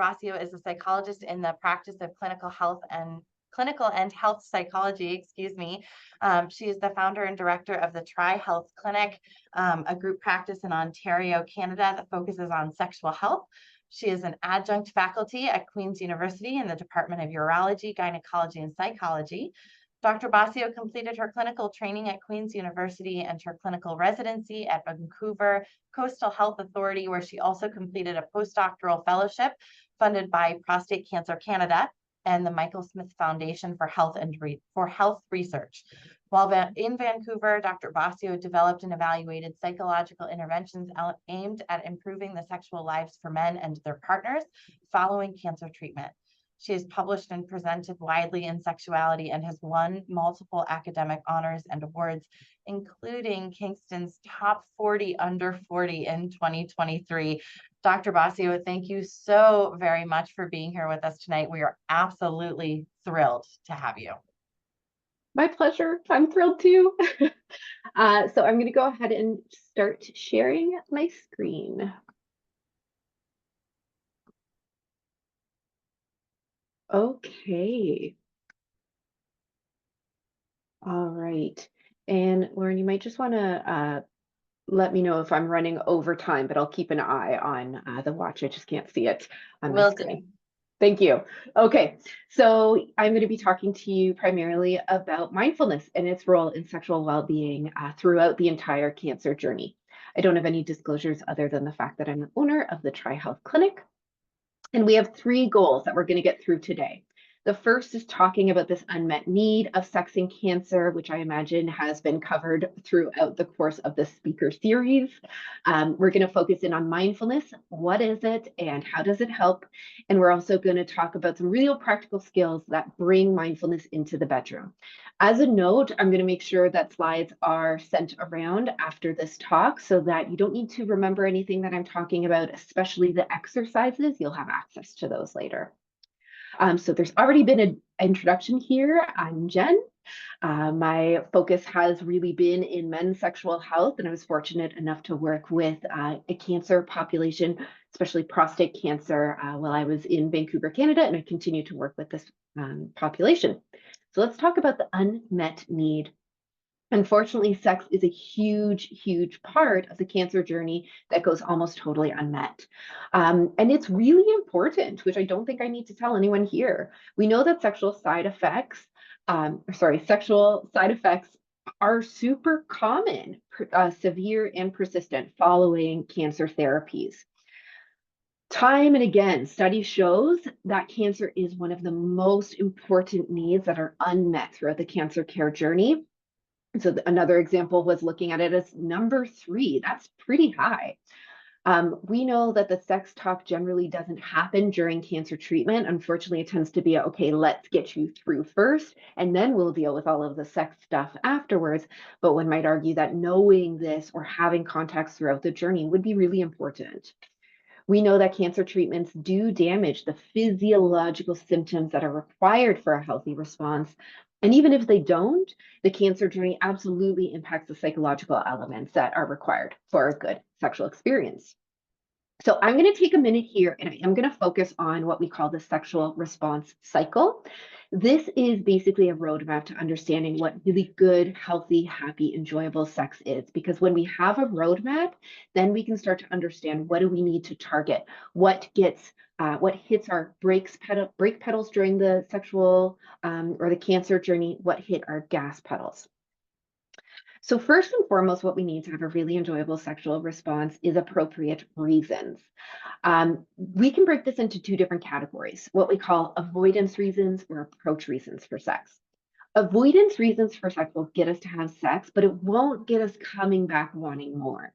Bossio is a psychologist in the practice of clinical and health psychology, excuse me. She is the founder and director of the Tri Health Clinic, a group practice in Ontario, Canada that focuses on sexual health. She is an adjunct faculty at Queen's University in the Department of Urology, Gynecology, and Psychology. Dr. Bossio completed her clinical training at Queen's University and her clinical residency at Vancouver Coastal Health Authority, where she also completed a postdoctoral fellowship funded by Prostate Cancer Canada and the Michael Smith Foundation for Health Research. While in Vancouver, Dr. Bossio developed and evaluated psychological interventions aimed at improving the sexual lives for men and their partners following cancer treatment. She has published and presented widely in sexuality and has won multiple academic honors and awards, including Kingston's Top 40 Under 40 in 2023. Dr. Bossio, thank you so very much for being here with us tonight. We are absolutely thrilled to have you. My pleasure. I'm thrilled too. So I'm going to go ahead and start sharing my screen. Okay. All right. And Lauren, you might just want to let me know if I'm running over time, but I'll keep an eye on the watch. I just can't see it on my screen. Thank you. Okay, so I'm going to be talking to you primarily about mindfulness and its role in sexual well-being throughout the entire cancer journey. I don't have any disclosures other than the fact that I'm the owner of the Tri Health Clinic. And we have 3 goals that we're going to get through today. The first is talking about this unmet need of sex and cancer, which I imagine has been covered throughout the course of this speaker series. We're going to focus in on mindfulness. What is it and how does it help? And we're also going to talk about some real practical skills that bring mindfulness into the bedroom. As a note, I'm going to make sure that slides are sent around after this talk so that you don't need to remember anything that I'm talking about, especially the exercises. You'll have access to those later. So there's already been an introduction here. I'm Jenn. My focus has really been in men's sexual health, and I was fortunate enough to work with a cancer population, especially prostate cancer, while I was in Vancouver, Canada, and I continue to work with this population. So let's talk about the unmet need. Unfortunately, sex is a huge, huge part of the cancer journey that goes almost totally unmet. And it's really important, which I don't think I need to tell anyone here. We know that sexual side effects are super common, severe and persistent following cancer therapies. Time and again, study shows that cancer is one of the most important needs that are unmet throughout the cancer care journey. So another example was looking at it as number 3. That's pretty high. We know that the sex talk generally doesn't happen during cancer treatment. Unfortunately, it tends to be, okay, let's get you through first, and then we'll deal with all of the sex stuff afterwards. But one might argue that knowing this or having contacts throughout the journey would be really important. We know that cancer treatments do damage the physiological symptoms that are required for a healthy response. And even if they don't, the cancer journey absolutely impacts the psychological elements that are required for a good sexual experience. So I'm going to take a minute here and I'm going to focus on what we call the sexual response cycle. This is basically a roadmap to understanding what really good, healthy, happy, enjoyable sex is. Because when we have a roadmap, then we can start to understand what do we need to target, what hits our brake pedals during the sexual or the cancer journey, what hit our gas pedals. So first and foremost, what we need to have a really enjoyable sexual response is appropriate reasons. We can break this into 2 different categories, what we call avoidance reasons or approach reasons for sex. Avoidance reasons for sex will get us to have sex, but it won't get us coming back wanting more.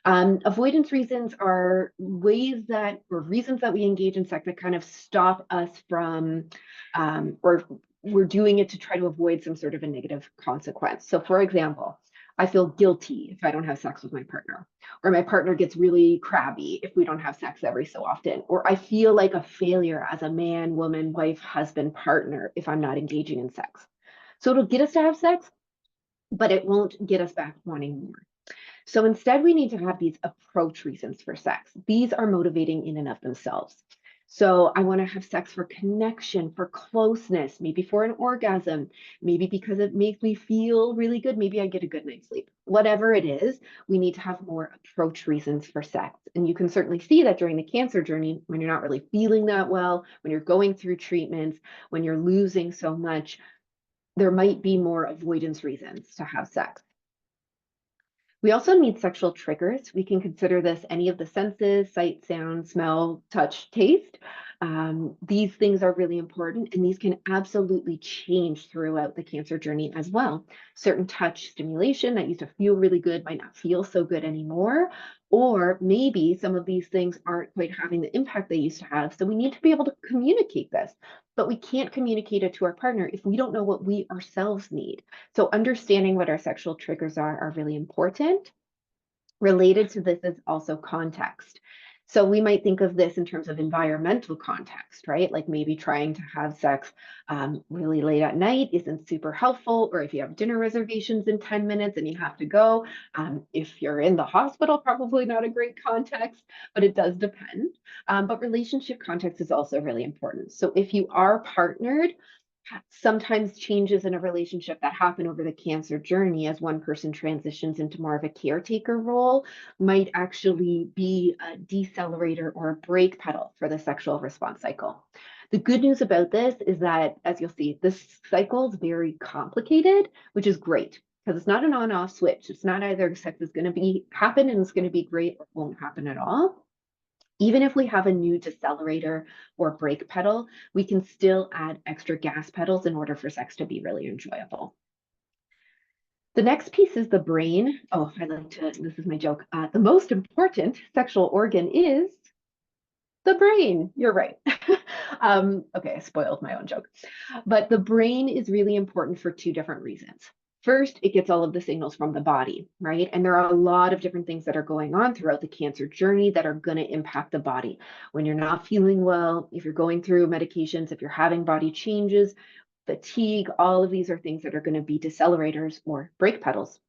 Avoidance reasons are reasons that we engage in sex that kind of stop us from, or we're doing it to try to avoid some sort of a negative consequence. So for example, I feel guilty if I don't have sex with my partner, or my partner gets really crabby if we don't have sex every so often, or I feel like a failure as a man, woman, wife, husband, partner if I'm not engaging in sex. So it'll get us to have sex, but it won't get us back wanting more. So instead, we need to have these approach reasons for sex. These are motivating in and of themselves. So I want to have sex for connection, for closeness, maybe for an orgasm, maybe because it makes me feel really good. Maybe I get a good night's sleep. Whatever it is, we need to have more approach reasons for sex. And you can certainly see that during the cancer journey, when you're not really feeling that well, when you're going through treatments, when you're losing so much, there might be more avoidance reasons to have sex. We also need sexual triggers. We can consider this any of the senses: sight, sound, smell, touch, taste. These things are really important, and these can absolutely change throughout the cancer journey as well. Certain touch stimulation that used to feel really good might not feel so good anymore, or maybe some of these things aren't quite having the impact they used to have. So we need to be able to communicate this, but we can't communicate it to our partner if we don't know what we ourselves need. So understanding what our sexual triggers are really important. Related to this is also context. So we might think of this in terms of environmental context, right? Like maybe trying to have sex really late at night isn't super helpful, or if you have dinner reservations in 10 minutes and you have to go. If you're in the hospital, probably not a great context, but it does depend. But relationship context is also really important. So if you are partnered, sometimes changes in a relationship that happen over the cancer journey as one person transitions into more of a caretaker role might actually be a decelerator or a brake pedal for the sexual response cycle. The good news about this is that, as you'll see, this cycle is very complicated, which is great because it's not an on-off switch. It's not either sex is going to happen and it's going to be great, or it won't happen at all. Even if we have a new decelerator or brake pedal, we can still add extra gas pedals in order for sex to be really enjoyable. The next piece is the brain. Oh, this is my joke. The most important sexual organ is the brain. You're right. Okay, I spoiled my own joke. But the brain is really important for two different reasons. First, it gets all of the signals from the body, right? And there are a lot of different things that are going on throughout the cancer journey that are going to impact the body. When you're not feeling well, if you're going through medications, if you're having body changes, fatigue, all of these are things that are going to be decelerators or brake pedals.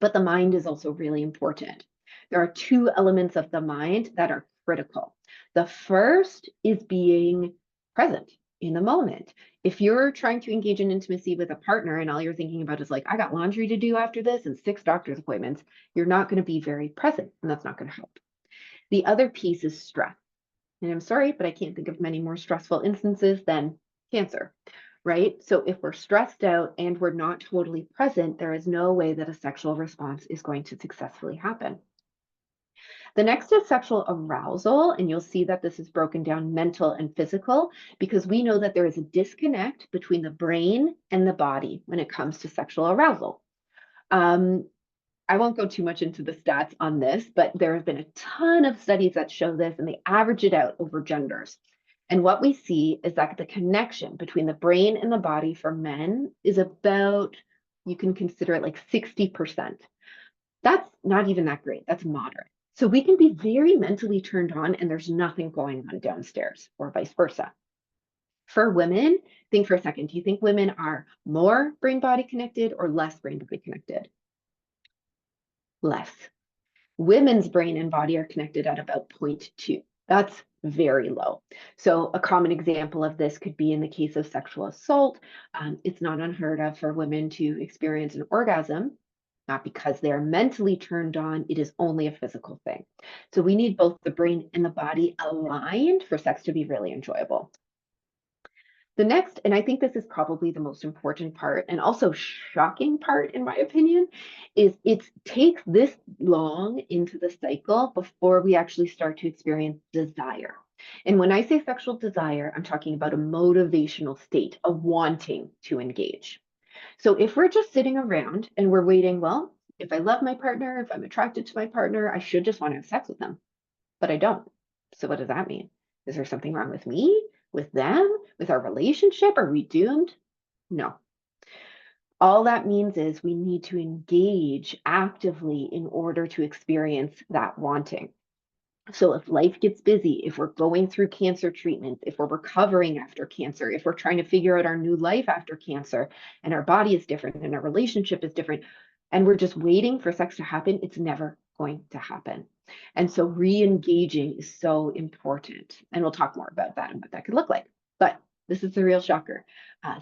But the mind is also really important. There are two elements of the mind that are critical. The first is being present in the moment. If you're trying to engage in intimacy with a partner and all you're thinking about is like, I got laundry to do after this and 6 doctor's appointments, you're not going to be very present, and that's not going to help. The other piece is stress. And I'm sorry, but I can't think of many more stressful instances than cancer, right? So if we're stressed out and we're not totally present, there is no way that a sexual response is going to successfully happen. The next is sexual arousal, and you'll see that this is broken down mental and physical because we know that there is a disconnect between the brain and the body when it comes to sexual arousal. I won't go too much into the stats on this, but there have been a ton of studies that show this, and they average it out over genders. And what we see is that the connection between the brain and the body for men is about, you can consider it like 60%. That's not even that great. That's moderate. So we can be very mentally turned on and there's nothing going on downstairs, or vice versa. For women, think for a second, do you think women are more brain body connected or less brain body connected? Less. Women's brain and body are connected at about 0.2. That's very low. So a common example of this could be in the case of sexual assault. It's not unheard of for women to experience an orgasm, not because they're mentally turned on, it is only a physical thing. So we need both the brain and the body aligned for sex to be really enjoyable. The next, and I think this is probably the most important part and also shocking part, in my opinion, is it takes this long into the cycle before we actually start to experience desire. And when I say sexual desire, I'm talking about a motivational state of wanting to engage. So if we're just sitting around and we're waiting, well, if I love my partner, if I'm attracted to my partner, I should just want to have sex with them, but I don't. So what does that mean? Is there something wrong with me, with them, with our relationship? Are we doomed? No. All that means is we need to engage actively in order to experience that wanting. So if life gets busy, if we're going through cancer treatments, if we're recovering after cancer, if we're trying to figure out our new life after cancer, and our body is different and our relationship is different, and we're just waiting for sex to happen, it's never going to happen. And so re-engaging is so important. And we'll talk more about that and what that could look like. But this is the real shocker.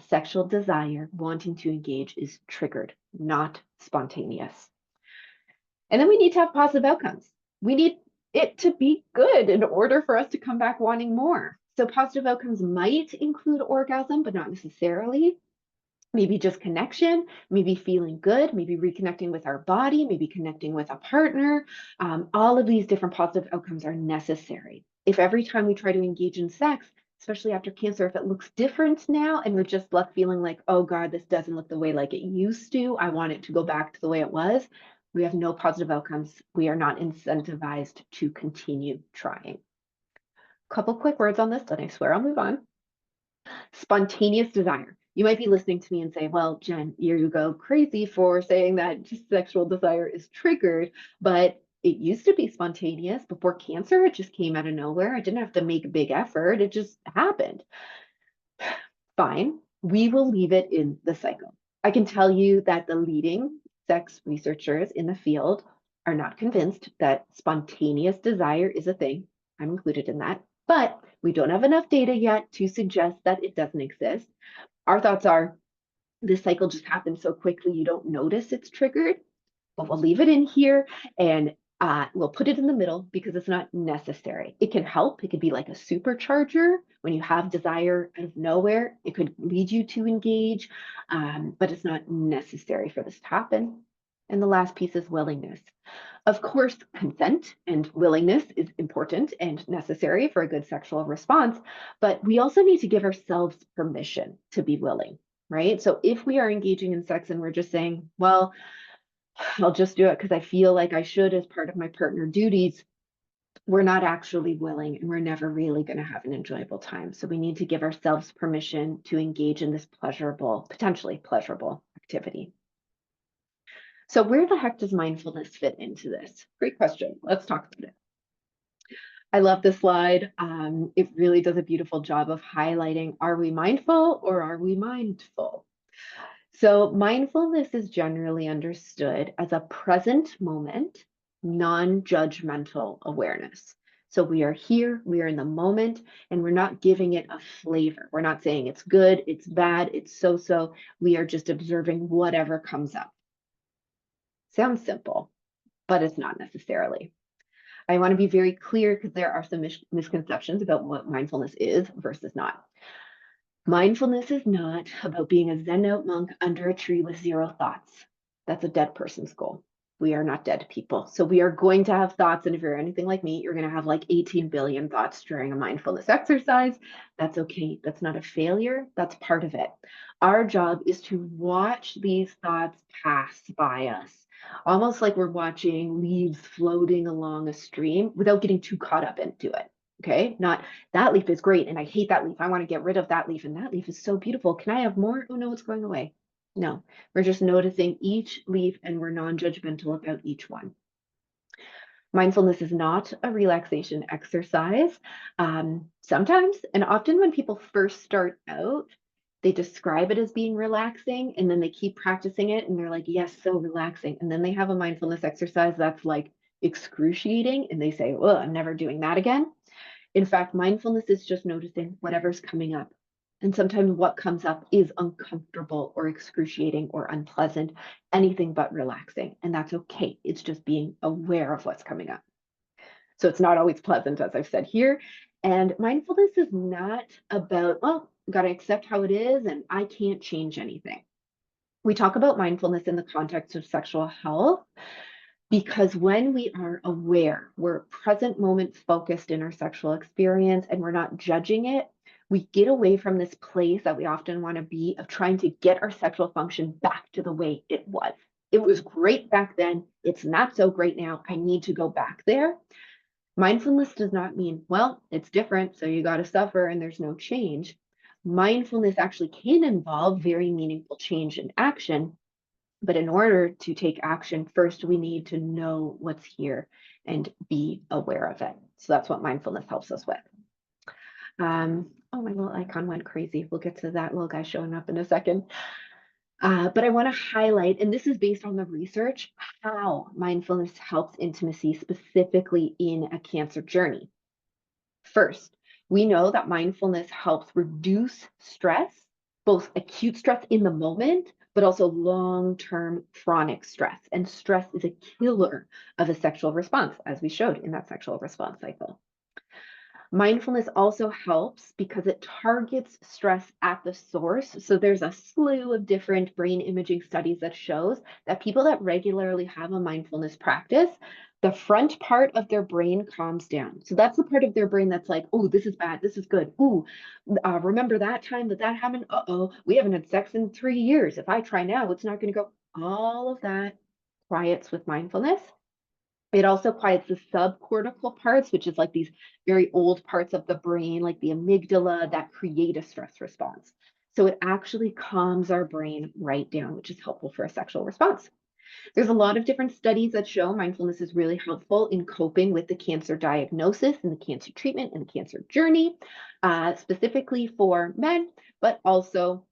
Sexual desire, wanting to engage, is triggered, not spontaneous. And then we need to have positive outcomes. We need it to be good in order for us to come back wanting more. So positive outcomes might include orgasm, but not necessarily. Maybe just connection, maybe feeling good, maybe reconnecting with our body, maybe connecting with a partner. All of these different positive outcomes are necessary. If every time we try to engage in sex, especially after cancer, if it looks different now and we're just left feeling like, oh God, this doesn't look the way like it used to, I want it to go back to the way it was, we have no positive outcomes. We are not incentivized to continue trying. Couple quick words on this, then I swear I'll move on. Spontaneous desire. You might be listening to me and say, well, Jenn, you go crazy for saying that sexual desire is triggered, but it used to be spontaneous before cancer. It just came out of nowhere. I didn't have to make a big effort. It just happened. Fine. We will leave it in the cycle. I can tell you that the leading sex researchers in the field are not convinced that spontaneous desire is a thing. I'm included in that, but we don't have enough data yet to suggest that it doesn't exist. Our thoughts are this cycle just happens so quickly you don't notice it's triggered, but we'll leave it in here and we'll put it in the middle because it's not necessary. It can help. It could be like a supercharger when you have desire out of nowhere. It could lead you to engage, but it's not necessary for this to happen. And the last piece is willingness. Of course, consent and willingness is important and necessary for a good sexual response, but we also need to give ourselves permission to be willing, right? So if we are engaging in sex and we're just saying, well, I'll just do it because I feel like I should as part of my partner duties, we're not actually willing and we're never really going to have an enjoyable time. So we need to give ourselves permission to engage in this pleasurable, potentially pleasurable activity. So where the heck does mindfulness fit into this? Great question. Let's talk about it. I love this slide. It really does a beautiful job of highlighting, are we mindful or are we mindful? So mindfulness is generally understood as a present moment, non-judgmental awareness. So we are here, we are in the moment, and we're not giving it a flavor. We're not saying it's good, it's bad, it's so-so. We are just observing whatever comes up. Sounds simple, but it's not necessarily. I want to be very clear because there are some misconceptions about what mindfulness is versus not. Mindfulness is not about being a Zen out monk under a tree with zero thoughts. That's a dead person's goal. We are not dead people. So we are going to have thoughts. And if you're anything like me, you're going to have like 18 billion thoughts during a mindfulness exercise. That's okay. That's not a failure. That's part of it. Our job is to watch these thoughts pass by us, almost like we're watching leaves floating along a stream without getting too caught up into it. Okay, not that leaf is great and I hate that leaf. I want to get rid of that leaf and that leaf is so beautiful. Can I have more? Oh no, it's going away. No, we're just noticing each leaf and we're non-judgmental about each one. Mindfulness is not a relaxation exercise. Sometimes, and often when people first start out, they describe it as being relaxing and then they keep practicing it and they're like, yes, so relaxing. And then they have a mindfulness exercise that's like excruciating and they say, well, I'm never doing that again. In fact, mindfulness is just noticing whatever's coming up. And sometimes what comes up is uncomfortable or excruciating or unpleasant, anything but relaxing. And that's okay. It's just being aware of what's coming up. So it's not always pleasant, as I've said here. And mindfulness is not about, well, got to accept how it is and I can't change anything. We talk about mindfulness in the context of sexual health because when we are aware, we're present moment focused in our sexual experience and we're not judging it, we get away from this place that we often want to be of trying to get our sexual function back to the way it was. It was great back then. It's not so great now. I need to go back there. Mindfulness does not mean, well, it's different, so you got to suffer and there's no change. Mindfulness actually can involve very meaningful change in action. But in order to take action, first we need to know what's here and be aware of it. So that's what mindfulness helps us with. Oh, my little icon went crazy. We'll get to that little guy showing up in a second. But I want to highlight, and this is based on the research, how mindfulness helps intimacy specifically in a cancer journey. First, we know that mindfulness helps reduce stress, both acute stress in the moment, but also long-term chronic stress. And stress is a killer of a sexual response, as we showed in that sexual response cycle. Mindfulness also helps because it targets stress at the source. So there's a slew of different brain imaging studies that shows that people that regularly have a mindfulness practice, the front part of their brain calms down. So that's the part of their brain that's like, oh, this is bad, this is good. Ooh, remember that time that happened? Uh-oh, we haven't had sex in 3 years. If I try now, it's not going to go. All of that quiets with mindfulness. It also quiets the subcortical parts, which is like these very old parts of the brain, like the amygdala, that create a stress response. So it actually calms our brain right down, which is helpful for a sexual response. There's a lot of different studies that show mindfulness is really helpful in coping with the cancer diagnosis and the cancer treatment and the cancer journey, specifically for men, but also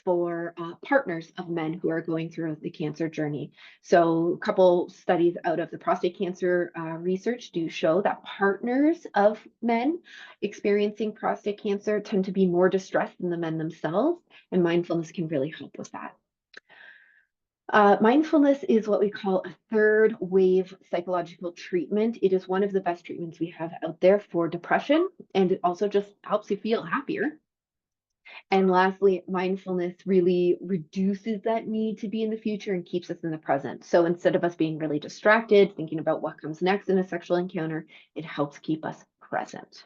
for partners of men who are going through the cancer journey. So a couple studies out of the prostate cancer research do show that partners of men experiencing prostate cancer tend to be more distressed than the men themselves, and mindfulness can really help with that. Mindfulness is what we call a third wave psychological treatment. It is one of the best treatments we have out there for depression, and it also just helps you feel happier. And lastly, mindfulness really reduces that need to be in the future and keeps us in the present. So instead of us being really distracted, thinking about what comes next in a sexual encounter, it helps keep us present.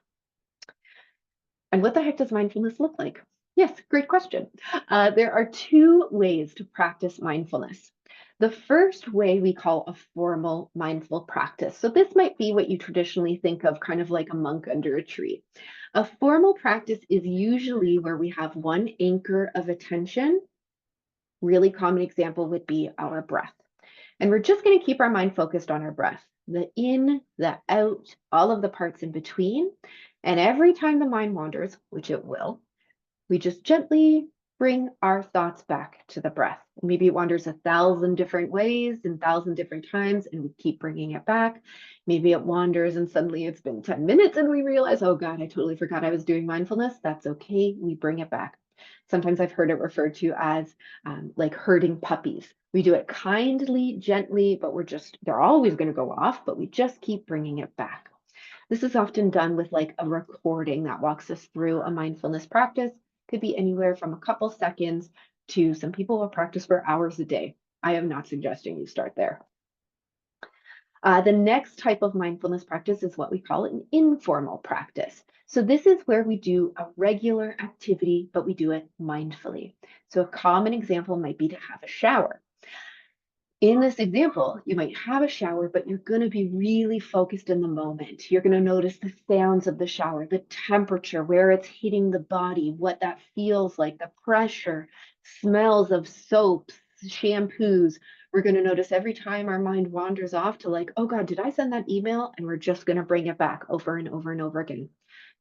And what the heck does mindfulness look like? Yes, great question. There are two ways to practice mindfulness. The first way we call a formal mindful practice. So this might be what you traditionally think of, kind of like a monk under a tree. A formal practice is usually where we have one anchor of attention. Really common example would be our breath. And we're just going to keep our mind focused on our breath, the in, the out, all of the parts in between. And every time the mind wanders, which it will, we just gently bring our thoughts back to the breath. Maybe it wanders 1,000 different ways and 1,000 different times, and we keep bringing it back. Maybe it wanders and suddenly it's been 10 minutes and we realize, oh God, I totally forgot I was doing mindfulness. That's okay. We bring it back. Sometimes I've heard it referred to as like herding puppies. We do it kindly, gently, but they're always going to go off, but we just keep bringing it back. This is often done with like a recording that walks us through a mindfulness practice. Could be anywhere from a couple seconds to some people will practice for hours a day. I am not suggesting you start there. The next type of mindfulness practice is what we call an informal practice. So this is where we do a regular activity, but we do it mindfully. So a common example might be to have a shower. In this example, you might have a shower, but you're going to be really focused in the moment. You're going to notice the sounds of the shower, the temperature, where it's hitting the body, what that feels like, the pressure, smells of soaps, shampoos. We're going to notice every time our mind wanders off to like, oh God, did I send that email? And we're just going to bring it back over and over and over again.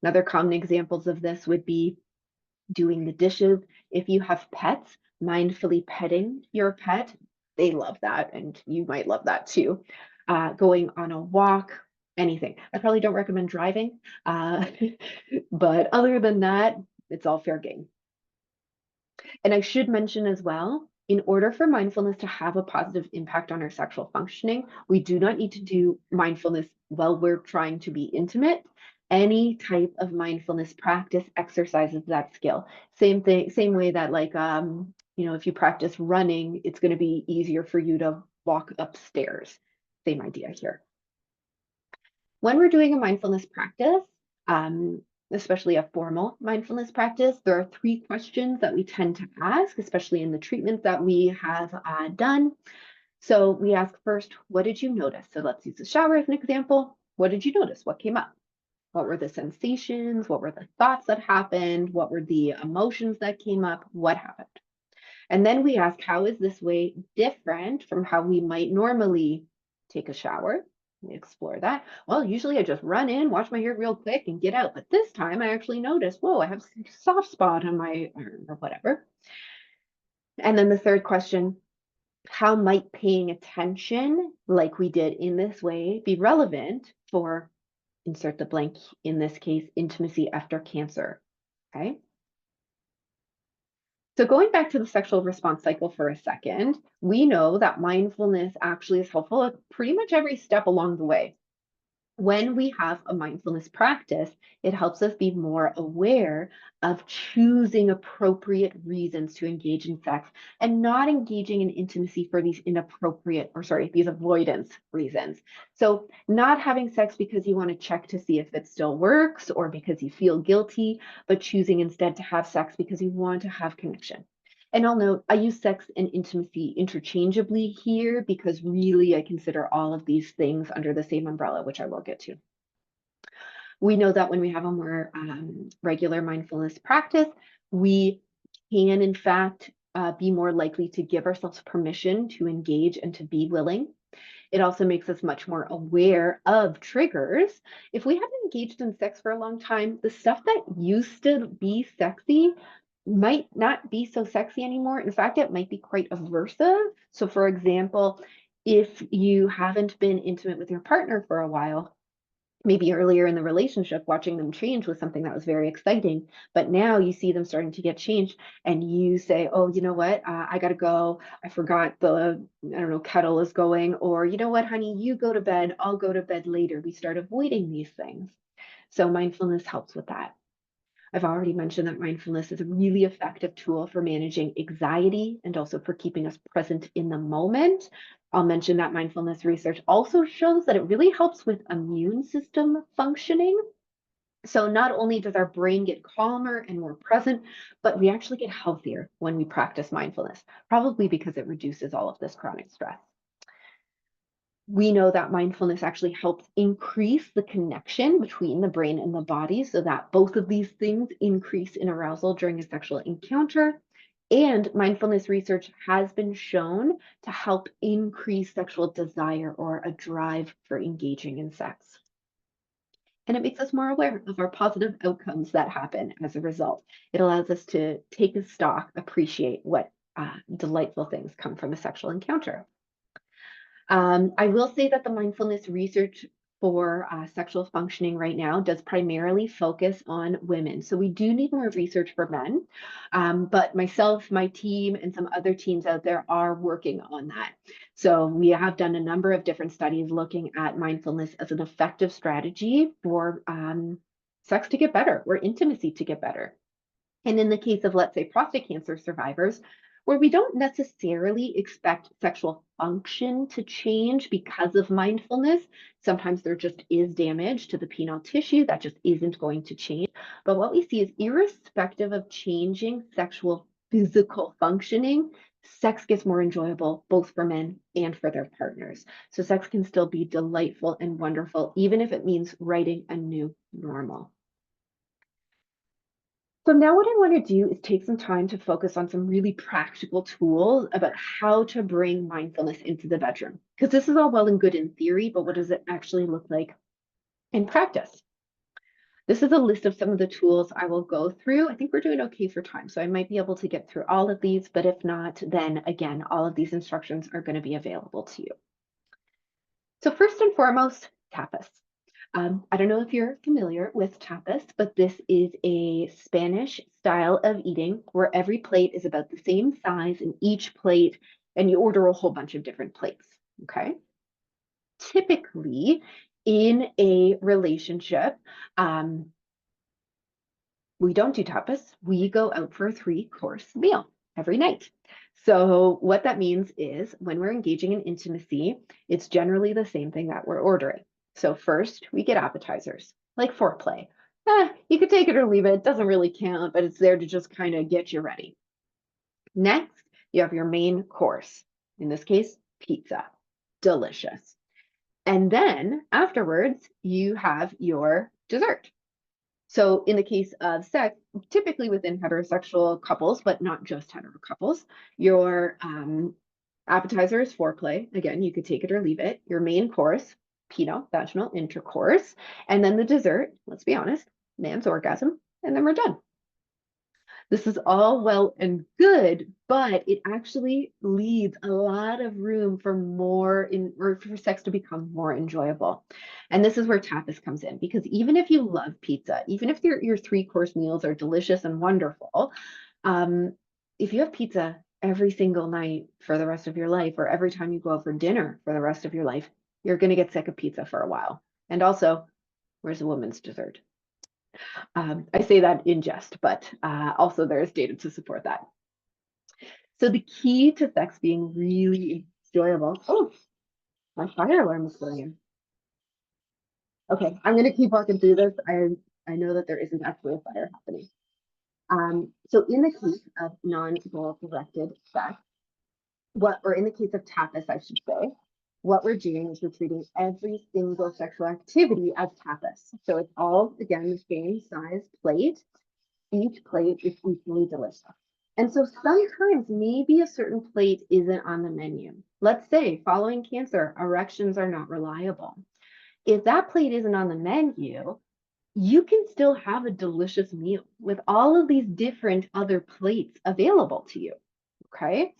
Another common examples of this would be doing the dishes. If you have pets, mindfully petting your pet, they love that, and you might love that too. Going on a walk, anything. I probably don't recommend driving, but other than that, it's all fair game. And I should mention as well, in order for mindfulness to have a positive impact on our sexual functioning, we do not need to do mindfulness while we're trying to be intimate. Any type of mindfulness practice exercises that skill. Same thing, same way that like if you practice running, it's going to be easier for you to walk upstairs. Same idea here. When we're doing a mindfulness practice, especially a formal mindfulness practice, there are 3 questions that we tend to ask, especially in the treatment that we have done. So we ask first, what did you notice? So let's use the shower as an example. What did you notice? What came up? What were the sensations? What were the thoughts that happened? What were the emotions that came up? What happened? And then we ask, how is this way different from how we might normally take a shower? We explore that. Well, usually I just run in, wash my hair real quick and get out. But this time I actually noticed, whoa, I have a soft spot on my arm or whatever. And then the third question, how might paying attention, like we did in this way, be relevant for, insert the blank, in this case, intimacy after cancer? Okay. So going back to the sexual response cycle for a second, we know that mindfulness actually is helpful at pretty much every step along the way. When we have a mindfulness practice, it helps us be more aware of choosing appropriate reasons to engage in sex and not engaging in intimacy for these inappropriate, or sorry, these avoidance reasons. So, not having sex because you want to check to see if it still works or because you feel guilty, but choosing instead to have sex because you want to have connection. And I'll note, I use sex and intimacy interchangeably here because really I consider all of these things under the same umbrella, which I will get to. We know that when we have a more regular mindfulness practice, we can, in fact, be more likely to give ourselves permission to engage and to be willing. It also makes us much more aware of triggers. If we haven't engaged in sex for a long time, the stuff that used to be sexy might not be so sexy anymore. In fact, it might be quite aversive. So, for example, if you haven't been intimate with your partner for a while, maybe earlier in the relationship, watching them change was something that was very exciting. But now you see them starting to get changed, and you say, "Oh, you know what? I got to go. I forgot the, I don't know, kettle is going." Or, "You know what, honey? You go to bed. I'll go to bed later." We start avoiding these things. So mindfulness helps with that. I've already mentioned that mindfulness is a really effective tool for managing anxiety and also for keeping us present in the moment. I'll mention that mindfulness research also shows that it really helps with immune system functioning. So not only does our brain get calmer and more present, but we actually get healthier when we practice mindfulness, probably because it reduces all of this chronic stress. We know that mindfulness actually helps increase the connection between the brain and the body so that both of these things increase in arousal during a sexual encounter. And mindfulness research has been shown to help increase sexual desire or a drive for engaging in sex. And it makes us more aware of our positive outcomes that happen as a result. It allows us to take a stock, appreciate what delightful things come from a sexual encounter. I will say that the mindfulness research for sexual functioning right now does primarily focus on women. So we do need more research for men. But myself, my team, and some other teams out there are working on that. So we have done a number of different studies looking at mindfulness as an effective strategy for sex to get better or intimacy to get better. And in the case of, let's say, prostate cancer survivors, where we don't necessarily expect sexual function to change because of mindfulness, sometimes there just is damage to the penile tissue that just isn't going to change. But what we see is, irrespective of changing sexual physical functioning, sex gets more enjoyable both for men and for their partners. So sex can still be delightful and wonderful, even if it means writing a new normal. So now what I want to do is take some time to focus on some really practical tools about how to bring mindfulness into the bedroom. Because this is all well and good in theory, but what does it actually look like in practice? This is a list of some of the tools I will go through. I think we're doing okay for time, so I might be able to get through all of these, but if not, then again, all of these instructions are going to be available to you. So first and foremost, tapas. I don't know if you're familiar with tapas, but this is a Spanish style of eating where every plate is about the same size in each plate, and you order a whole bunch of different plates. Okay. Typically, in a relationship, we don't do tapas. We go out for a 3-course meal every night. So, what that means is when we're engaging in intimacy, it's generally the same thing that we're ordering. So, first, we get appetizers, like foreplay. You could take it or leave it, doesn't really count, but it's there to just kind of get you ready. Next, you have your main course, in this case, pizza. Delicious. And then afterwards, you have your dessert. So in the case of sex, typically within heterosexual couples, but not just hetero couples, your appetizer is foreplay. Again, you could take it or leave it. Your main course, penile-vaginal intercourse, and then the dessert, let's be honest, man's orgasm, and then we're done. This is all well and good, but it actually leaves a lot of room for or for sex to become more enjoyable. And this is where tapas comes in, because even if you love pizza, even if your three-course meals are delicious and wonderful, um, if you have pizza every single night for the rest of your life, or every time you go out for dinner for the rest of your life, you're going to get sick of pizza for a while. And also, where's a woman's dessert? I say that in jest, but also there's data to support that. So the key to sex being really enjoyable. Oh, my fire alarm is going in. Okay, I'm gonna keep walking through this. I know that there isn't actually a fire happening. So in the case of non-goal directed sex, or in the case of tapas, I should say, what we're doing is we're treating every single sexual activity as tapas. So it's all, again, the same size plate. Each plate is equally delicious. And so sometimes maybe a certain plate isn't on the menu. Let's say following cancer, erections are not reliable. If that plate isn't on the menu, you can still have a delicious meal with all of these different other plates available to you. Okay.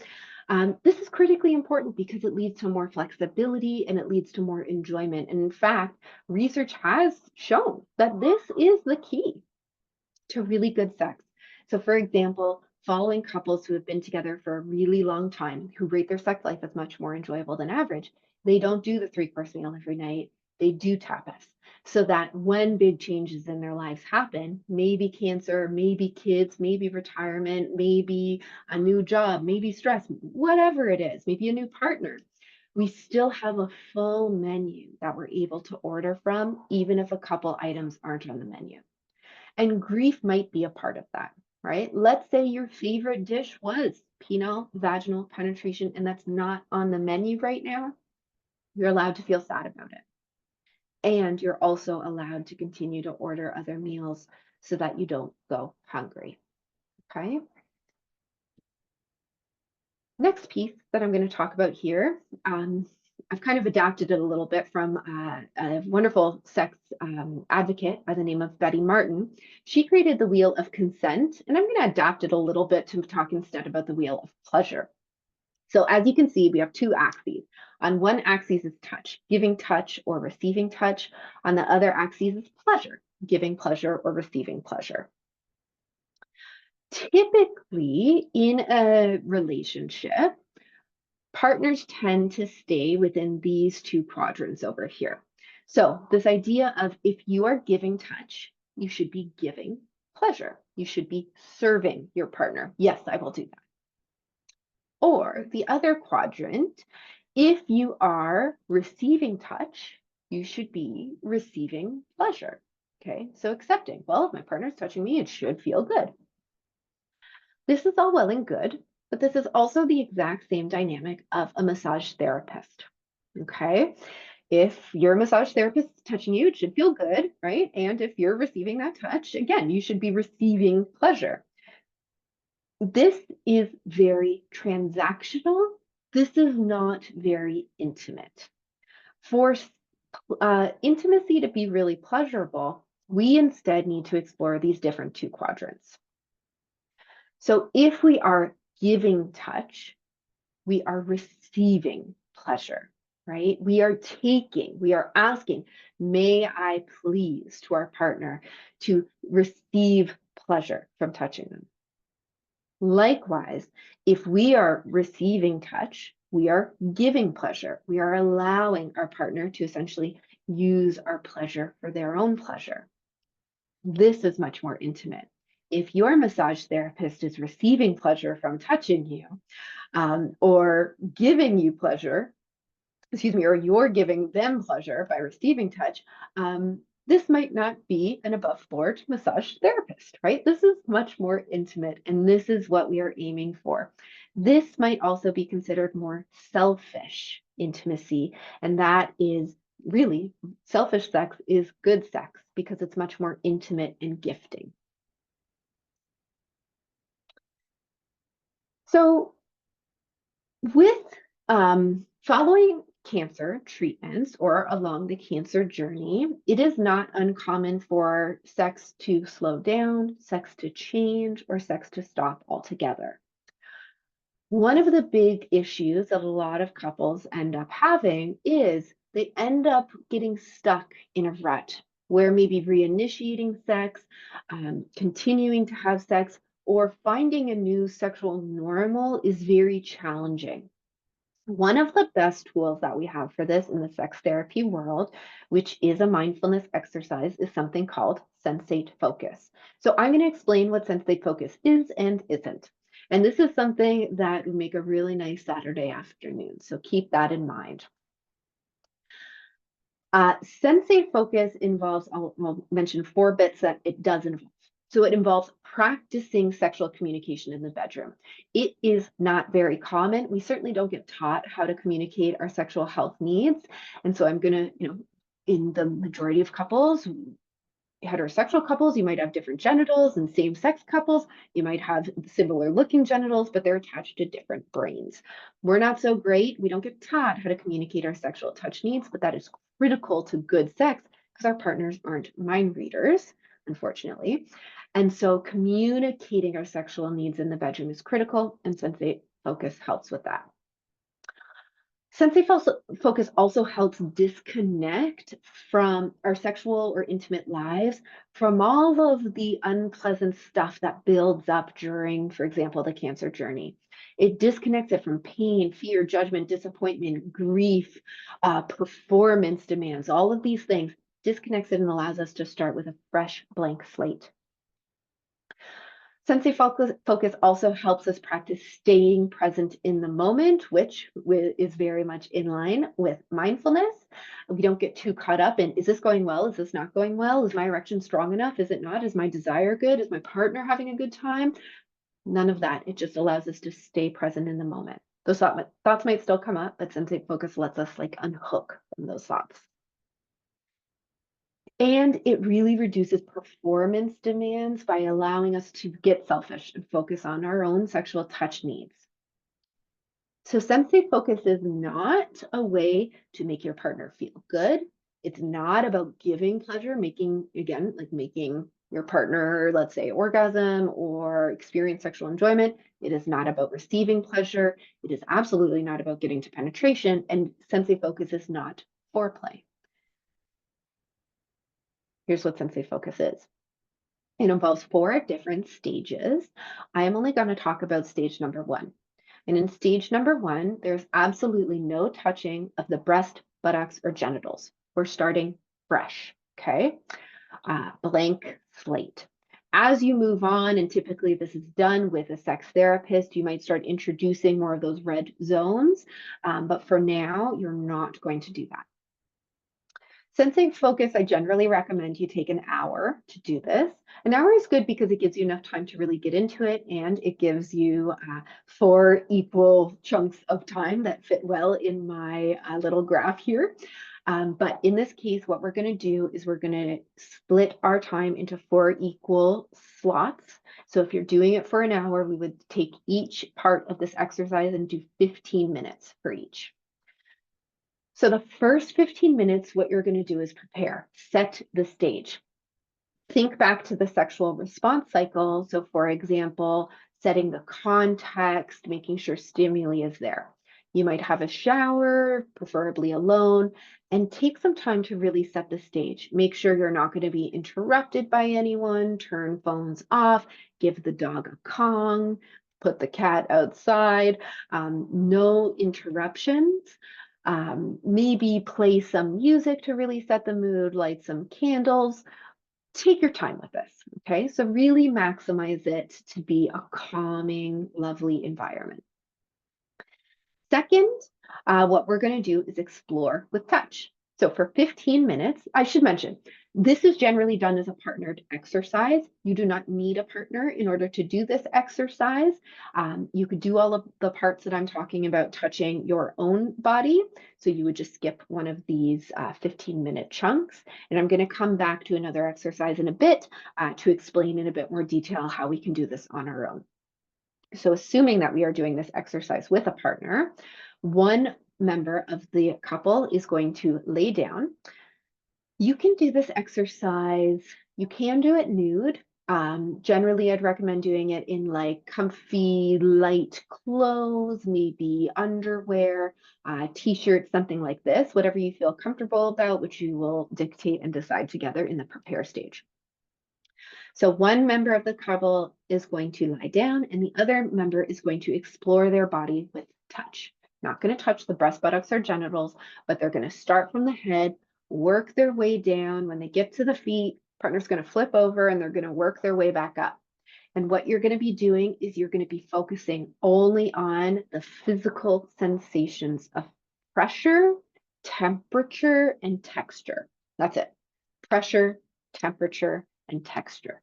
This is critically important because it leads to more flexibility and it leads to more enjoyment. And in fact, research has shown that this is the key to really good sex. So, for example, following couples who have been together for a really long time, who rate their sex life as much more enjoyable than average, they don't do the three-course meal every night. They do tapas. So that when big changes in their lives happen, maybe cancer, maybe kids, maybe retirement, maybe a new job, maybe stress, whatever it is, maybe a new partner, we still have a full menu that we're able to order from, even if a couple items aren't on the menu. And grief might be a part of that, right? Let's say your favorite dish was penile vaginal penetration, and that's not on the menu right now. You're allowed to feel sad about it. And you're also allowed to continue to order other meals so that you don't go hungry. Okay. Next piece that I'm going to talk about here, I've kind of adapted it a little bit from a wonderful sex advocate by the name of Betty Martin. She created the wheel of consent, and I'm going to adapt it a little bit to talk instead about the wheel of pleasure. So as you can see, we have two axes. On one axis is touch, giving touch or receiving touch. On the other axis is pleasure, giving pleasure or receiving pleasure. Typically, in a relationship, partners tend to stay within these two quadrants over here. So this idea of if you are giving touch, you should be giving pleasure. You should be serving your partner. Yes, I will do that. Or the other quadrant, if you are receiving touch, you should be receiving pleasure. Okay, so accepting. Well, if my partner's touching me, it should feel good. This is all well and good, but this is also the exact same dynamic of a massage therapist. Okay. If your massage therapist is touching you, it should feel good, right? And if you're receiving that touch, again, you should be receiving pleasure. This is very transactional. This is not very intimate. For intimacy to be really pleasurable, we instead need to explore these different two quadrants. So if we are giving touch, we are receiving pleasure, right? We are asking, may I please, to our partner to receive pleasure from touching them. Likewise, if we are receiving touch, we are giving pleasure. We are allowing our partner to essentially use our pleasure for their own pleasure. This is much more intimate. If your massage therapist is receiving pleasure from touching you, or giving you pleasure, or you're giving them pleasure by receiving touch, this might not be an above board massage therapist, right? This is much more intimate, and this is what we are aiming for. This might also be considered more selfish intimacy, and that is really selfish sex is good sex because it's much more intimate and gifting. So with following cancer treatments or along the cancer journey, it is not uncommon for sex to slow down, sex to change, or sex to stop altogether. One of the big issues that a lot of couples end up having is they end up getting stuck in a rut where maybe reinitiating sex, continuing to have sex, or finding a new sexual normal is very challenging. One of the best tools that we have for this in the sex therapy world, which is a mindfulness exercise, is something called sensate focus. So I'm going to explain what sensate focus is and isn't. And this is something that would make a really nice Saturday afternoon. So keep that in mind. Sensate focus involves, I'll mention 4 bits that it does involve. So it involves practicing sexual communication in the bedroom. It is not very common. We certainly don't get taught how to communicate our sexual health needs. And so I'm going to, in the majority of couples, heterosexual couples, you might have different genitals, and same-sex couples, you might have similar looking genitals, but they're attached to different brains. We're not so great. We don't get taught how to communicate our sexual touch needs, but that is critical to good sex because our partners aren't mind readers, unfortunately. And so communicating our sexual needs in the bedroom is critical, and sensate focus helps with that. Sensate focus also helps disconnect from our sexual or intimate lives from all of the unpleasant stuff that builds up during, for example, the cancer journey. It disconnects it from pain, fear, judgment, disappointment, grief, performance demands, all of these things, disconnects it and allows us to start with a fresh blank slate. Sensate focus also helps us practice staying present in the moment, which is very much in line with mindfulness. We don't get too caught up in, is this going well? Is this not going well? Is my erection strong enough? Is it not? Is my desire good? Is my partner having a good time? None of that. It just allows us to stay present in the moment. Those thoughts might still come up, but sensate focus lets us unhook from those thoughts. And it really reduces performance demands by allowing us to get selfish and focus on our own sexual touch needs. So sensate focus is not a way to make your partner feel good. It's not about giving pleasure, making your partner, let's say, orgasm or experience sexual enjoyment. It is not about receiving pleasure. It is absolutely not about getting to penetration. And sensate focus is not foreplay. Here's what sensate focus is. It involves 4 different stages. I am only going to talk about stage number 1. And in stage number 1, there's absolutely no touching of the breast, buttocks, or genitals. We're starting fresh, okay? Blank slate. As you move on, and typically this is done with a sex therapist, you might start introducing more of those red zones. But for now, you're not going to do that. Sensate focus, I generally recommend you take an hour to do this. An hour is good because it gives you enough time to really get into it, and it gives you 4 equal chunks of time that fit well in my little graph here. But in this case, what we're going to do is we're going to split our time into 4 equal slots. So if you're doing it for an hour, we would take each part of this exercise and do 15 minutes for each. So the first 15 minutes, what you're going to do is prepare, set the stage. Think back to the sexual response cycle. So for example, setting the context, making sure stimuli is there. You might have a shower, preferably alone, and take some time to really set the stage. Make sure you're not going to be interrupted by anyone, turn phones off, give the dog a Kong, put the cat outside, no interruptions. Maybe play some music to really set the mood, light some candles. Take your time with this, okay? So really maximize it to be a calming, lovely environment. Second, what we're going to do is explore with touch. So for 15 minutes, I should mention, this is generally done as a partnered exercise. You do not need a partner in order to do this exercise. You could do all of the parts that I'm talking about touching your own body. So you would just skip one of these 15-minute chunks. And I'm going to come back to another exercise in a bit to explain in a bit more detail how we can do this on our own. So assuming that we are doing this exercise with a partner, one member of the couple is going to lay down. You can do this exercise. You can do it nude. Generally, I'd recommend doing it in like comfy, light clothes, maybe underwear, t-shirt, something like this, whatever you feel comfortable about, which you will dictate and decide together in the prepare stage. So one member of the couple is going to lie down and the other member is going to explore their body with touch. Not going to touch the breast, buttocks, or genitals, but they're going to start from the head, work their way down. When they get to the feet, partner's going to flip over and they're going to work their way back up. And what you're going to be doing is you're going to be focusing only on the physical sensations of pressure, temperature, and texture. That's it. Pressure, temperature, and texture.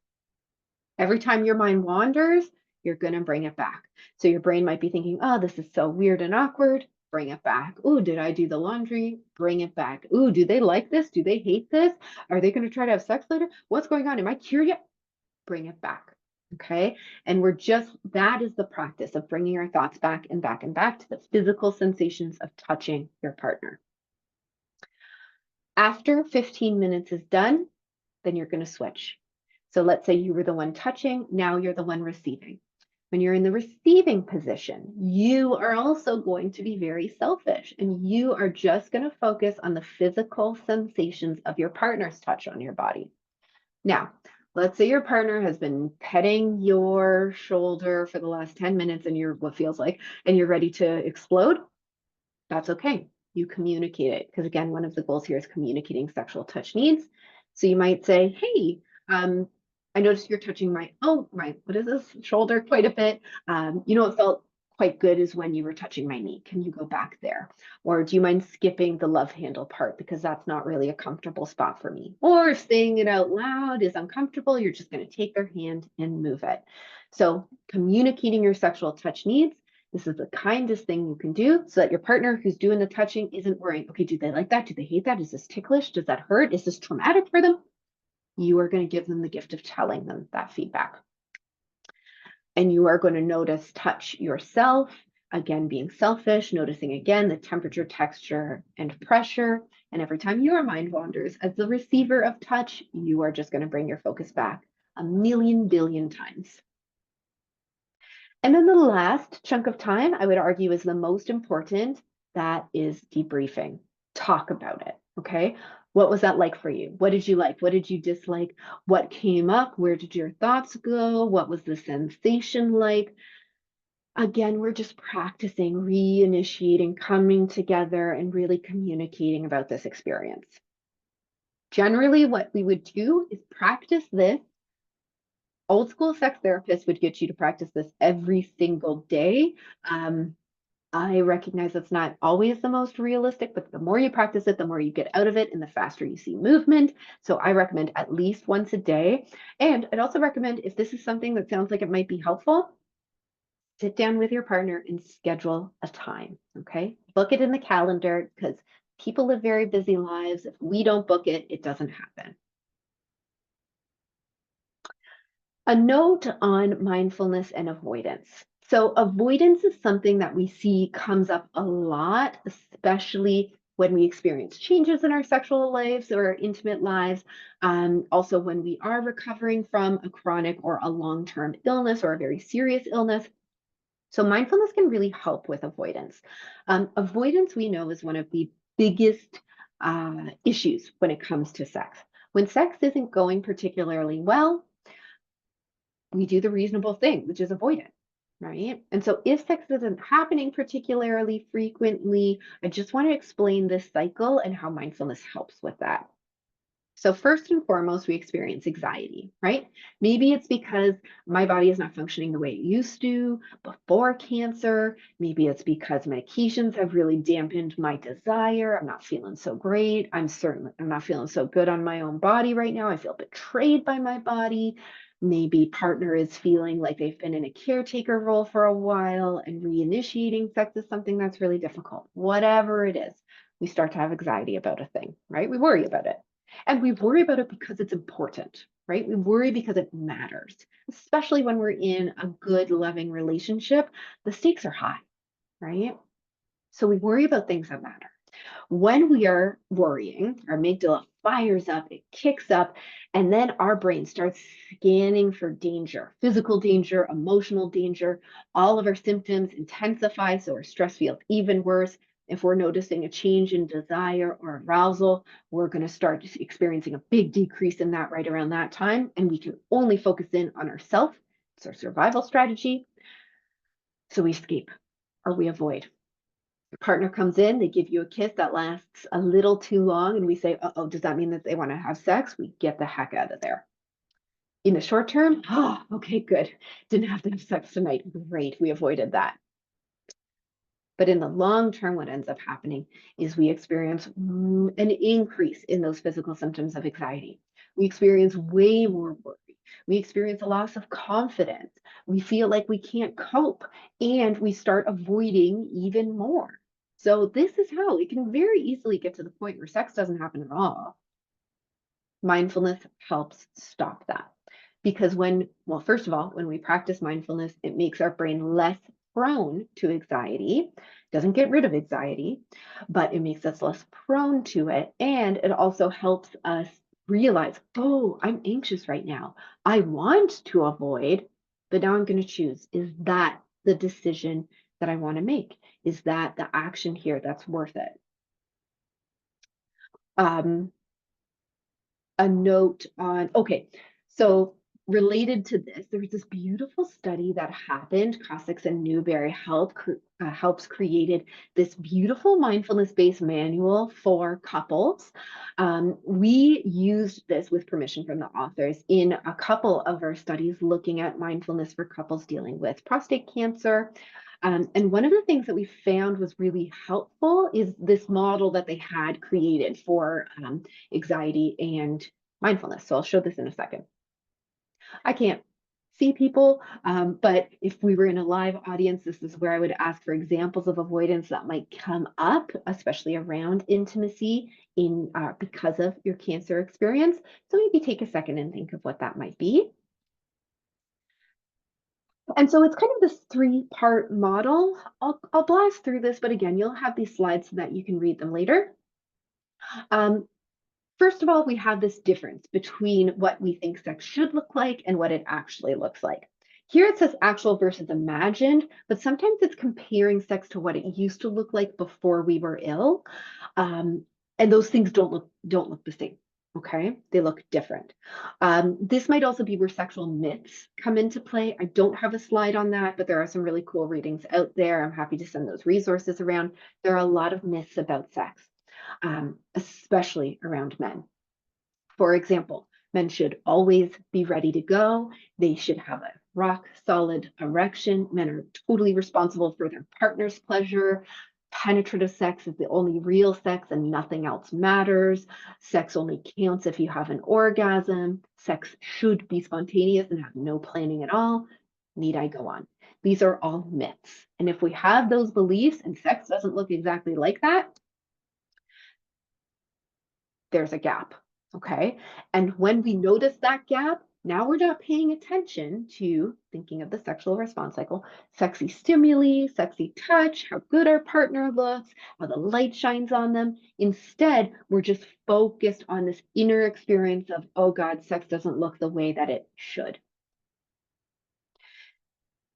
Every time your mind wanders, you're going to bring it back. So your brain might be thinking, oh, this is so weird and awkward. Bring it back. Oh, did I do the laundry? Bring it back. Oh, do they like this? Do they hate this? Are they going to try to have sex later? What's going on? Am I cured yet? Bring it back. Okay. And that is the practice of bringing our thoughts back and back and back to the physical sensations of touching your partner. After 15 minutes is done, then you're going to switch. So let's say you were the one touching, now you're the one receiving. When you're in the receiving position, you are also going to be very selfish and you are just going to focus on the physical sensations of your partner's touch on your body. Now, let's say your partner has been petting your shoulder for the last 10 minutes and you're what feels like, and you're ready to explode. That's okay. You communicate it because again, one of the goals here is communicating sexual touch needs. So you might say, hey, I noticed you're touching my what is this shoulder quite a bit. It felt quite good is when you were touching my knee. Can you go back there? Or do you mind skipping the love handle part because that's not really a comfortable spot for me? Or if saying it out loud is uncomfortable, you're just going to take their hand and move it. So communicating your sexual touch needs. This is the kindest thing you can do so that your partner who's doing the touching isn't worrying, okay, do they like that? Do they hate that? Is this ticklish? Does that hurt? Is this traumatic for them? You are going to give them the gift of telling them that feedback. And you are going to notice touch yourself, again, being selfish, noticing again the temperature, texture, and pressure. And every time your mind wanders as the receiver of touch, you are just going to bring your focus back a million billion times. And then the last chunk of time, I would argue, is the most important. That is debriefing. Talk about it, okay? What was that like for you? What did you like? What did you dislike? What came up? Where did your thoughts go? What was the sensation like? Again, we're just practicing, reinitiating, coming together, and really communicating about this experience. Generally, what we would do is practice this. Old school sex therapists would get you to practice this every single day. I recognize that's not always the most realistic, but the more you practice it, the more you get out of it and the faster you see movement. So I recommend at least once a day. And I'd also recommend if this is something that sounds like it might be helpful, sit down with your partner and schedule a time, okay? Book it in the calendar because people live very busy lives. If we don't book it, it doesn't happen. A note on mindfulness and avoidance. So avoidance is something that we see comes up a lot, especially when we experience changes in our sexual lives or intimate lives. Also, when we are recovering from a chronic or a long-term illness or a very serious illness. So mindfulness can really help with avoidance. Avoidance, we know, is one of the biggest issues when it comes to sex. When sex isn't going particularly well, we do the reasonable thing, which is avoid it, right? And so if sex isn't happening particularly frequently, I just want to explain this cycle and how mindfulness helps with that. So first and foremost, we experience anxiety, right? Maybe it's because my body is not functioning the way it used to before cancer. Maybe it's because medications have really dampened my desire. I'm not feeling so great. I'm not feeling so good on my own body right now. I feel betrayed by my body. Maybe partner is feeling like they've been in a caretaker role for a while and reinitiating sex is something that's really difficult. Whatever it is, we start to have anxiety about a thing, right? We worry about it. And we worry about it because it's important, right? We worry because it matters, especially when we're in a good, loving relationship. The stakes are high, right? So we worry about things that matter. When we are worrying, our amygdala fires up, it kicks up, and then our brain starts scanning for danger, physical danger, emotional danger. All of our symptoms intensify, so our stress feels even worse. If we're noticing a change in desire or arousal, we're going to start experiencing a big decrease in that right around that time, and we can only focus in on ourself. It's our survival strategy. So we escape or we avoid. Partner comes in, they give you a kiss that lasts a little too long, and we say, uh-oh, does that mean that they want to have sex? We get the heck out of there. In the short term, oh, okay, good. Didn't have to have sex tonight. Great, we avoided that. But in the long term, what ends up happening is we experience an increase in those physical symptoms of anxiety. We experience way more worry. We experience a loss of confidence. We feel like we can't cope, and we start avoiding even more. So this is how it can very easily get to the point where sex doesn't happen at all. Mindfulness helps stop that. Because well, first of all, when we practice mindfulness, it makes our brain less prone to anxiety, doesn't get rid of anxiety, but it makes us less prone to it. And it also helps us realize, oh, I'm anxious right now. I want to avoid, but now I'm going to choose. Is that the decision that I want to make? Is that the action here that's worth it? Um, a note on, okay, so related to this, there was this beautiful study that happened. Cossacks and Newberry helps created this beautiful mindfulness-based manual for couples. We used this with permission from the authors in a couple of our studies looking at mindfulness for couples dealing with prostate cancer. And one of the things that we found was really helpful is this model that they had created for anxiety and mindfulness. So I'll show this in a second. I can't see people, but if we were in a live audience, this is where I would ask for examples of avoidance that might come up, especially around intimacy in because of your cancer experience. So maybe take a second and think of what that might be. And so it's kind of this three-part model. I'll blast through this, but again, you'll have these slides so that you can read them later. First of all, we have this difference between what we think sex should look like and what it actually looks like. Here it says actual versus imagined, but sometimes it's comparing sex to what it used to look like before we were ill. And those things don't look the same. Okay, they look different. This might also be where sexual myths come into play. I don't have a slide on that, but there are some really cool readings out there. I'm happy to send those resources around. There are a lot of myths about sex, especially around men. For example, men should always be ready to go. They should have a rock solid erection. Men are totally responsible for their partner's pleasure. Penetrative sex is the only real sex and nothing else matters. Sex only counts if you have an orgasm. Sex should be spontaneous and have no planning at all. Need I go on? These are all myths. And if we have those beliefs and sex doesn't look exactly like that, there's a gap. Okay. And when we notice that gap, now we're not paying attention to thinking of the sexual response cycle, sexy stimuli, sexy touch, how good our partner looks, how the light shines on them. Instead, we're just focused on this inner experience of, oh God, sex doesn't look the way that it should.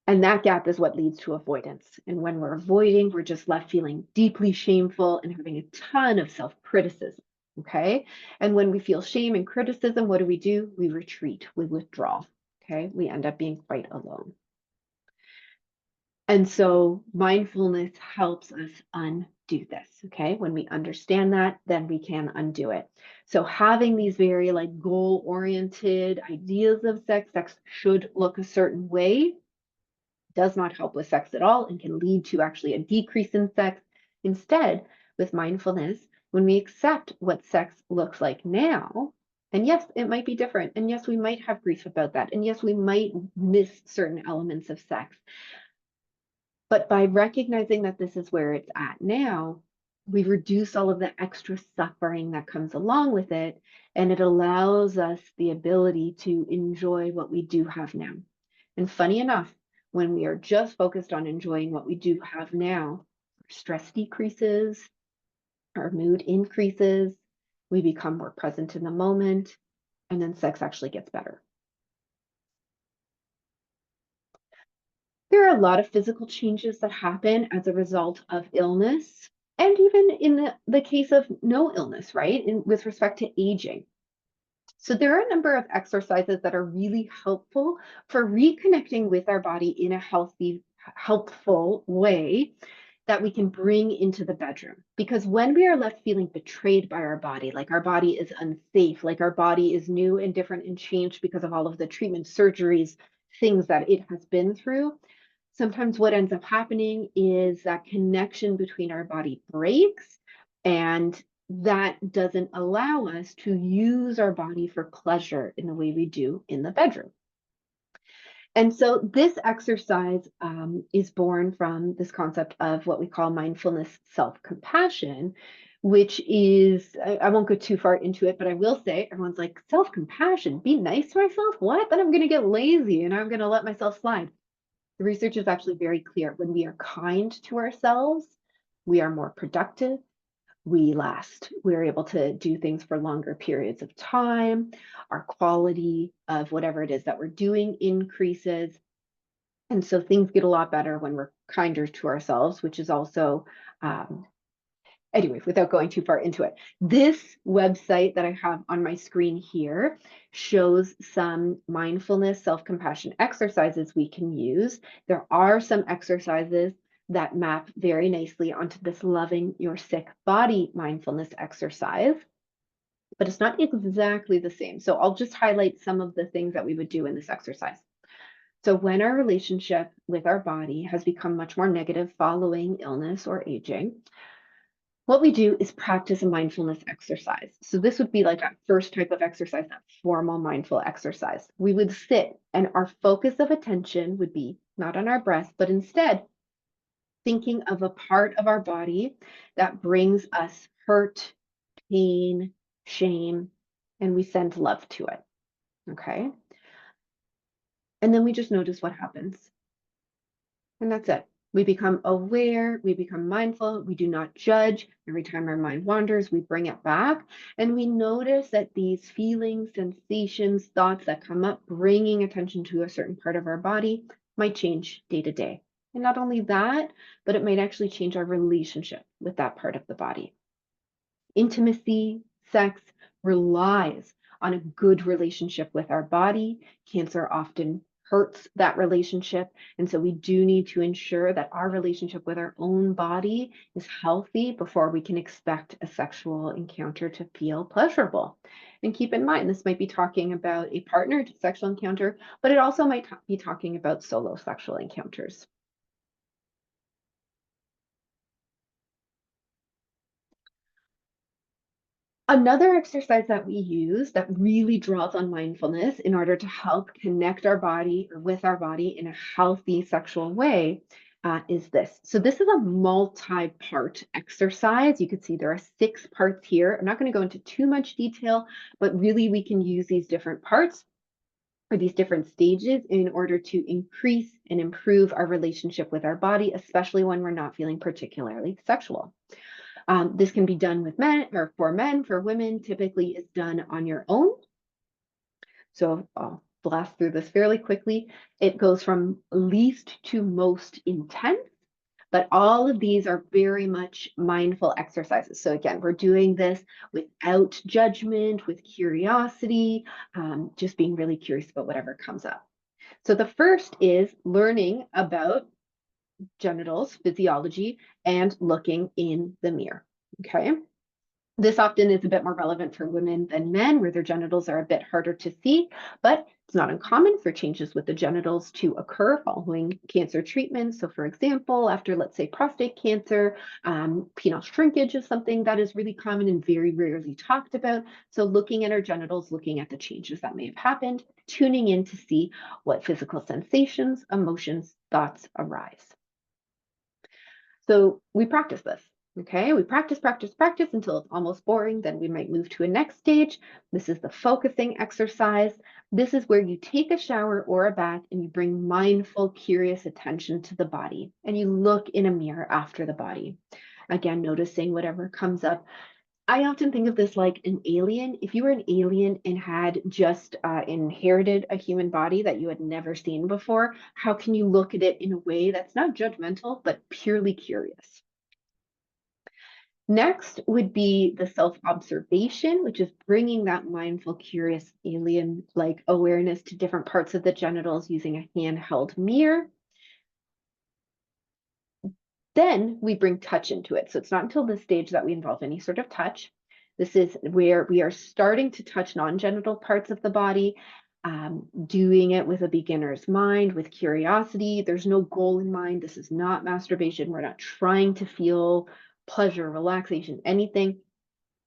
And that gap is what leads to avoidance. And when we're avoiding, we're just left feeling deeply shameful and having a ton of self-criticism. Okay. And when we feel shame and criticism, what do? We retreat, we withdraw. Okay. We end up being quite alone. And so mindfulness helps us undo this. Okay. When we understand that, then we can undo it. So having these very like goal-oriented ideas of sex should look a certain way, does not help with sex at all and can lead to actually a decrease in sex. Instead, with mindfulness, when we accept what sex looks like now, and yes, it might be different. And yes, we might have grief about that. And yes, we might miss certain elements of sex. But by recognizing that this is where it's at now, we reduce all of the extra suffering that comes along with it. And it allows us the ability to enjoy what we do have now. And funny enough, when we are just focused on enjoying what we do have now, stress decreases, our mood increases, we become more present in the moment, and then sex actually gets better. There are a lot of physical changes that happen as a result of illness, and even in the case of no illness, right? With respect to aging. So there are a number of exercises that are really helpful for reconnecting with our body in a healthy, helpful way that we can bring into the bedroom. Because when we are left feeling betrayed by our body, like our body is unsafe, like our body is new and different and changed because of all of the treatment, surgeries, things that it has been through, sometimes what ends up happening is that connection between our body breaks, and that doesn't allow us to use our body for pleasure in the way we do in the bedroom. And so this exercise is born from this concept of what we call mindfulness self-compassion, which is, I won't go too far into it, but I will say, everyone's like, self-compassion, be nice to myself? What? Then I'm going to get lazy and I'm going to let myself slide. The research is actually very clear. When we are kind to ourselves, we are more productive, we last, we're able to do things for longer periods of time, our quality of whatever it is that we're doing increases. And so things get a lot better when we're kinder to ourselves, which is also anyway, without going too far into it, this website that I have on my screen here shows some mindfulness self-compassion exercises we can use. There are some exercises that map very nicely onto this loving your sick body mindfulness exercise, but it's not exactly the same. So I'll just highlight some of the things that we would do in this exercise. So when our relationship with our body has become much more negative following illness or aging, what we do is practice a mindfulness exercise. So this would be like that first type of exercise, that formal mindful exercise. We would sit and our focus of attention would be not on our breath, but instead thinking of a part of our body that brings us hurt, pain, shame, and we send love to it. Okay. And then we just notice what happens. And that's it. We become aware, we become mindful, we do not judge. Every time our mind wanders, we bring it back. And we notice that these feelings, sensations, thoughts that come up, bringing attention to a certain part of our body, might change day to day. And not only that, but it might actually change our relationship with that part of the body. Intimacy, sex relies on a good relationship with our body. Cancer often hurts that relationship. And so we do need to ensure that our relationship with our own body is healthy before we can expect a sexual encounter to feel pleasurable. And keep in mind, this might be talking about a partnered sexual encounter, but it also might be talking about solo sexual encounters. Another exercise that we use that really draws on mindfulness in order to help connect our body or with our body in a healthy sexual way is this. So this is a multi-part exercise. You can see there are 6 parts here. I'm not going to go into too much detail, but really we can use these different parts or these different stages in order to increase and improve our relationship with our body, especially when we're not feeling particularly sexual. This can be done with men or for men, for women, typically is done on your own. So I'll blast through this fairly quickly. It goes from least to most intense, but all of these are very much mindful exercises. So again, we're doing this without judgment, with curiosity, just being really curious about whatever comes up. So the first is learning about genitals, physiology, and looking in the mirror. Okay. This often is a bit more relevant for women than men, where their genitals are a bit harder to see, but it's not uncommon for changes with the genitals to occur following cancer treatment. So for example, after, let's say, prostate cancer, penile shrinkage is something that is really common and very rarely talked about. So looking at our genitals, looking at the changes that may have happened, tuning in to see what physical sensations, emotions, thoughts arise. So we practice this. Okay, we practice, practice, practice until it's almost boring. Then we might move to a next stage. This is the focusing exercise. This is where you take a shower or a bath and you bring mindful, curious attention to the body and you look in a mirror after the body. Again, noticing whatever comes up. I often think of this like an alien. If you were an alien and had just inherited a human body that you had never seen before, how can you look at it in a way that's not judgmental, but purely curious? Next would be the self-observation, which is bringing that mindful, curious, alien-like awareness to different parts of the genitals using a handheld mirror. Then we bring touch into it. So it's not until this stage that we involve any sort of touch. This is where we are starting to touch non-genital parts of the body, doing it with a beginner's mind, with curiosity. There's no goal in mind. This is not masturbation. We're not trying to feel pleasure, relaxation, anything.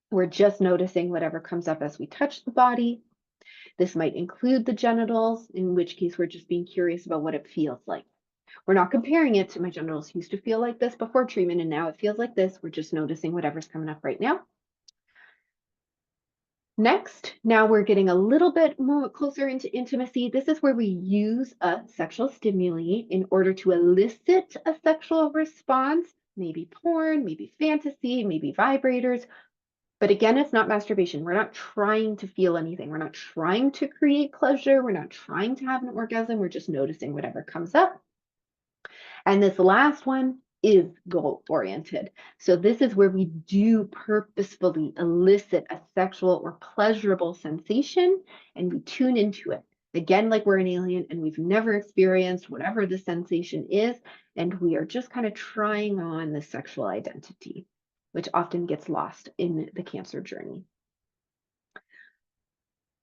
We're just noticing whatever comes up as we touch the body. This might include the genitals, in which case we're just being curious about what it feels like. We're not comparing it to my genitals used to feel like this before treatment and now it feels like this. We're just noticing whatever's coming up right now. Next, now we're getting a little bit more closer into intimacy. This is where we use a sexual stimuli in order to elicit a sexual response, maybe porn, maybe fantasy, maybe vibrators. But again, it's not masturbation. We're not trying to feel anything. We're not trying to create pleasure. We're not trying to have an orgasm. We're just noticing whatever comes up. And this last one is goal oriented. So this is where we do purposefully elicit a sexual or pleasurable sensation and we tune into it. Again, like we're an alien and we've never experienced whatever the sensation is, and we are just kind of trying on the sexual identity, which often gets lost in the cancer journey.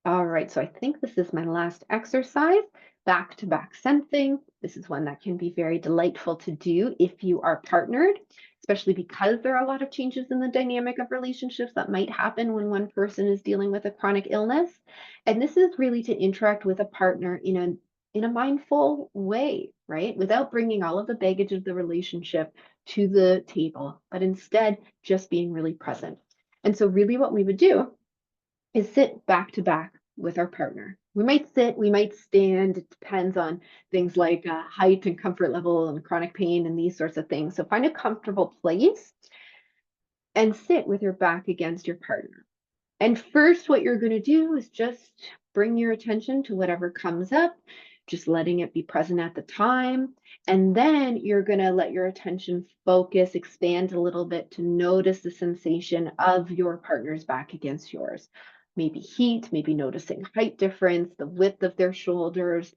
All right, so I think this is my last exercise, back-to-back sensing. This is one that can be very delightful to do if you are partnered, especially because there are a lot of changes in the dynamic of relationships that might happen when one person is dealing with a chronic illness. And this is really to interact with a partner in a mindful way, right? Without bringing all of the baggage of the relationship to the table, but instead just being really present. And so really what we would do is sit back to back with our partner. We might sit, we might stand. It depends on things like height and comfort level and chronic pain and these sorts of things. So find a comfortable place and sit with your back against your partner. And first, what you're going to do is just bring your attention to whatever comes up, just letting it be present at the time. And then you're going to let your attention focus, expand a little bit to notice the sensation of your partner's back against yours. Maybe heat, maybe noticing height difference, the width of their shoulders,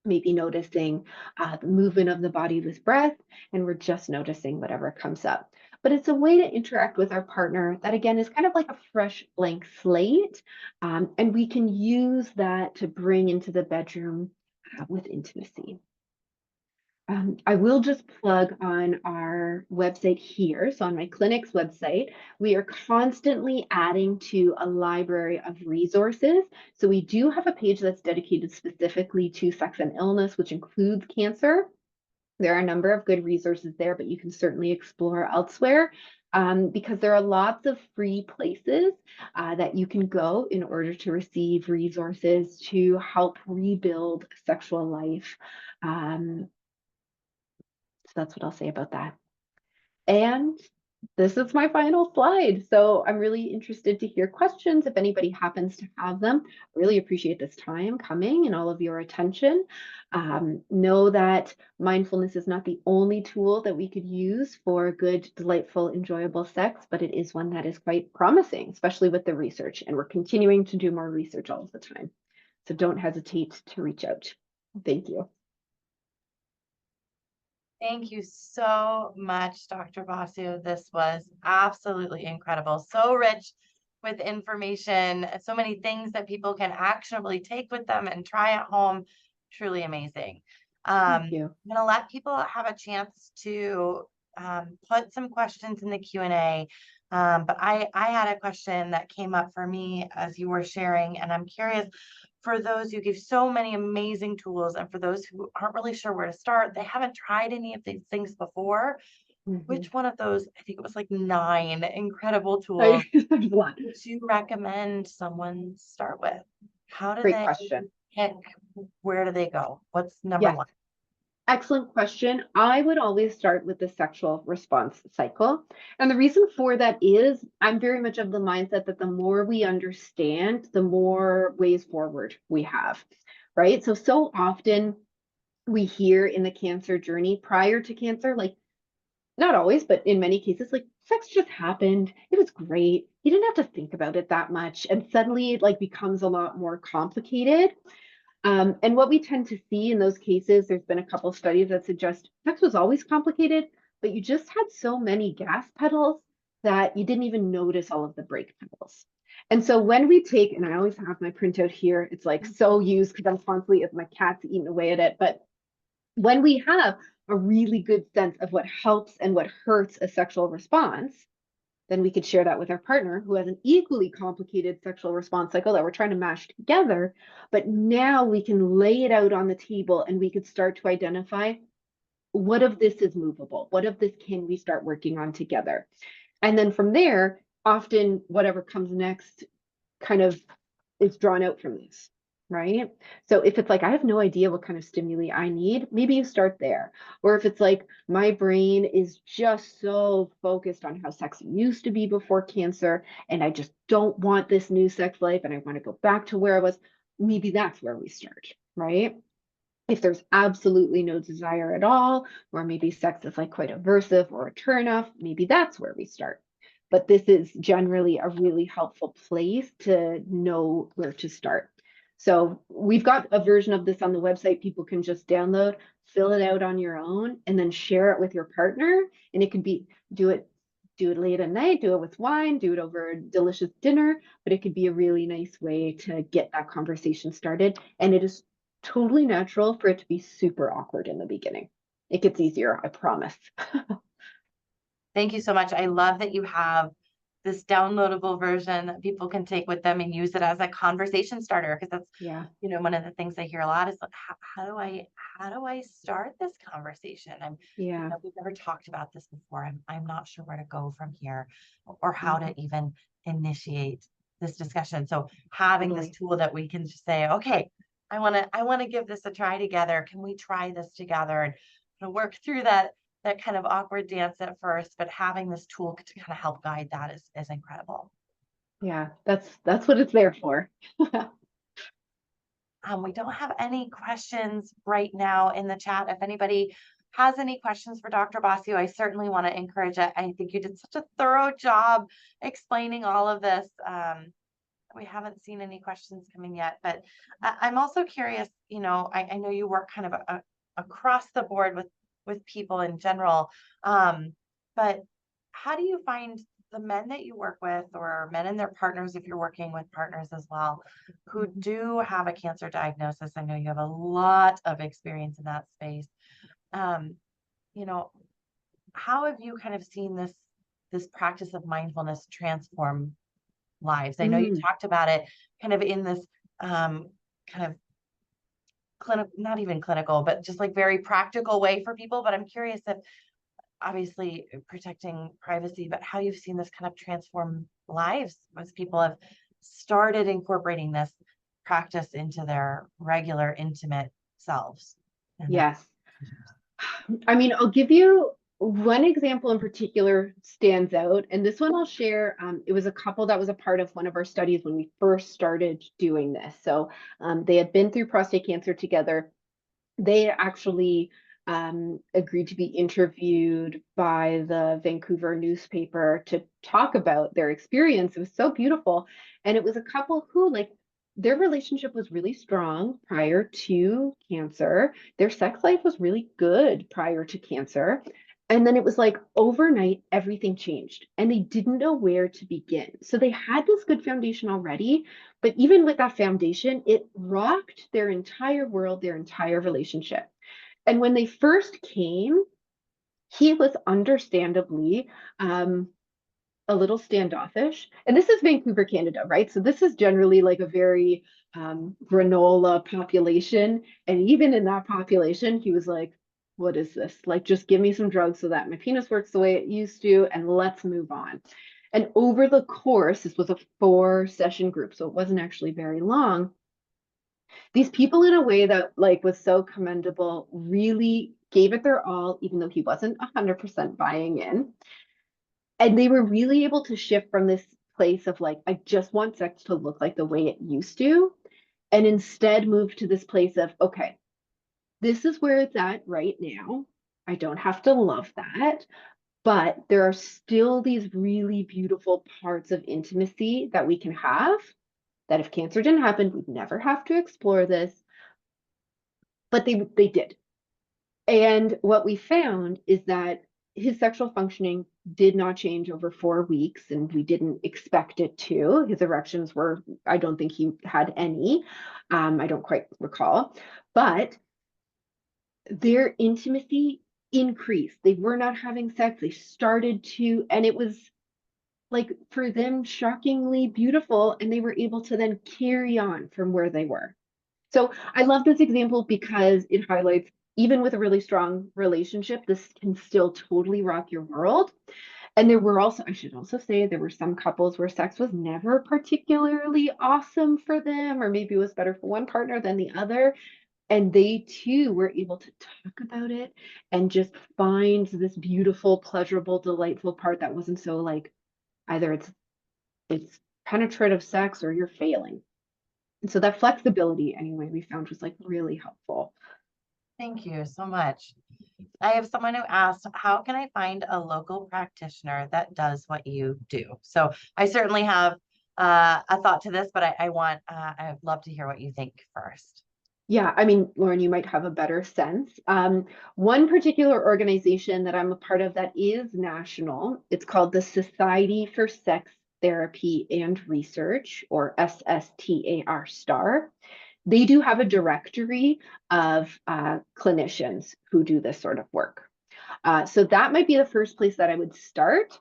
maybe noticing the movement of the body with breath, and we're just noticing whatever comes up. But it's a way to interact with our partner that, again, is kind of like a fresh blank slate. And we can use that to bring into the bedroom with intimacy. I will just plug on our website here. So on my clinic's website, we are constantly adding to a library of resources. So we do have a page that's dedicated specifically to sex and illness, which includes cancer. There are a number of good resources there, but you can certainly explore elsewhere because there are lots of free places that you can go in order to receive resources to help rebuild sexual life. So that's what I'll say about that. And this is my final slide. So I'm really interested to hear questions if anybody happens to have them. I really appreciate this time coming and all of your attention. Know that mindfulness is not the only tool that we could use for good, delightful, enjoyable sex, but it is one that is quite promising, especially with the research. And we're continuing to do more research all the time. So don't hesitate to reach out. Thank you. Thank you so much, Dr. Bossio. This was absolutely incredible. So rich with information, so many things that people can actionably take with them and try at home. Truly amazing. Thank you. I'm going to let people have a chance to put some questions in the Q&A. But I had a question that came up for me as you were sharing, and I'm curious, for those who give so many amazing tools and for those who aren't really sure where to start, they haven't tried any of these things before, Mhm. which one of those, I think it was like 9 incredible I, tools, there's a lot. would you recommend someone start with? How do Great they question. pick? Where do they go? What's number Yes. one? Excellent question. I would always start with the sexual response cycle. And the reason for that is I'm very much of the mindset that the more we understand, the more ways forward we have, right? So often we hear in the cancer journey prior to cancer, like not always, but in many cases, like sex just happened. It was great. You didn't have to think about it that much. And suddenly it like becomes a lot more complicated. And what we tend to see in those cases, there's been a couple studies that suggest sex was always complicated, but you just had so many gas pedals that you didn't even notice all of the brake pedals. And so when we take, and I always have my printout here, it's like so used because I'm constantly, if my cat's eating away at it, but when we have a really good sense of what helps and what hurts a sexual response, then we could share that with our partner who has an equally complicated sexual response cycle that we're trying to mash together. But now we can lay it out on the table and we could start to identify what of this is movable? What of this can we start working on together? And then from there, often whatever comes next kind of is drawn out from this, right? So if it's like, I have no idea what kind of stimuli I need, maybe you start there. Or if it's like, my brain is just so focused on how sex used to be before cancer, and I just don't want this new sex life, and I want to go back to where I was, maybe that's where we start, right? If there's absolutely no desire at all, or maybe sex is like quite aversive or a turnoff, maybe that's where we start. But this is generally a really helpful place to know where to start. So we've got a version of this on the website. People can just download, fill it out on your own, and then share it with your partner. And it could be do it late at night, do it with wine, do it over a delicious dinner, but it could be a really nice way to get that conversation started. And it is totally natural for it to be super awkward in the beginning. It gets easier, I promise. Thank you so much. I love that you have this downloadable version that people can take with them and use it as a conversation starter, because that's, Yeah. one of the things I hear a lot is like, how do I start this conversation? Yeah. We've never talked about this before. I'm not sure where to go from here or how to Mhm. even initiate this discussion. So having this Totally. tool that we can just say, okay, I want to give this a try together. Can we try this together and work through that kind of awkward dance at first, but having this tool to kind of help guide that is incredible. Yeah, that's what it's there for. We don't have any questions right now in the chat. If anybody has any questions for Dr. Bossio, I certainly want to encourage it. I think you did such a thorough job explaining all of this. We haven't seen any questions coming yet, but I'm also curious, I know you work kind of across the board with people in general, but how do you find the men that you work with, or men and their partners, if you're working with partners as well, who Mhm. do have a cancer diagnosis? I know you have a lot of experience in that space. Um, you know, how have you kind of seen this practice of mindfulness transform lives? I know you Mm, talked about it kind of in this kind of clinical, not even clinical, but just like very practical way for people. But I'm curious if, obviously protecting privacy, but how you've seen this kind of transform lives as people have started incorporating this practice into their regular intimate selves and their yes. I mean, I'll give you one example in particular stands out, and this one I'll share. It was a couple that was a part of one of our studies when we first started doing this. So they had been through prostate cancer together. They actually agreed to be interviewed by the Vancouver newspaper to talk about their experience. It was so beautiful. And it was a couple who, like, their relationship was really strong prior to cancer. Their sex life was really good prior to cancer. And then it was like overnight, everything changed and they didn't know where to begin. So they had this good foundation already, but even with that foundation, it rocked their entire world, their entire relationship. And when they first came, he was understandably a little standoffish. And this is Vancouver, Canada, right? So this is generally like a very granola population. And even in that population, he was like, what is this? Like, just give me some drugs so that my penis works the way it used to, and let's move on. And over the course, this was a 4-session group, so it wasn't actually very long. These people, in a way that like was so commendable, really gave it their all, even though he wasn't 100% buying in. And they were really able to shift from this place of like, I just want sex to look like the way it used to, and instead move to this place of, okay, this is where it's at right now. I don't have to love that, but there are still these really beautiful parts of intimacy that we can have, that if cancer didn't happen, we'd never have to explore this. But they did. And what we found is that his sexual functioning did not change over 4 weeks, and we didn't expect it to. His erections were, I don't think he had any. I don't quite recall, but their intimacy increased. They were not having sex, they started to, and it was like for them shockingly beautiful, and they were able to then carry on from where they were. So I love this example because it highlights, even with a really strong relationship, this can still totally rock your world. And there were also, I should also say, there were some couples where sex was never particularly awesome for them, or maybe it was better for one partner than the other. And they too were able to talk about it and just find this beautiful, pleasurable, delightful part that wasn't so like either it's penetrative sex or you're failing. And so that flexibility, anyway, we found was like really helpful. Thank you so much. I have someone who asked, how can I find a local practitioner that does what you do? So I certainly have a thought to this, but I'd love to hear what you think first. Yeah, I mean, Lauren, you might have a better sense. One particular organization that I'm a part of that is national, it's called the Society for Sex Therapy and Research, or SSTAR star. They do have a directory of clinicians who do this sort of work. So that might be the first place that I would start.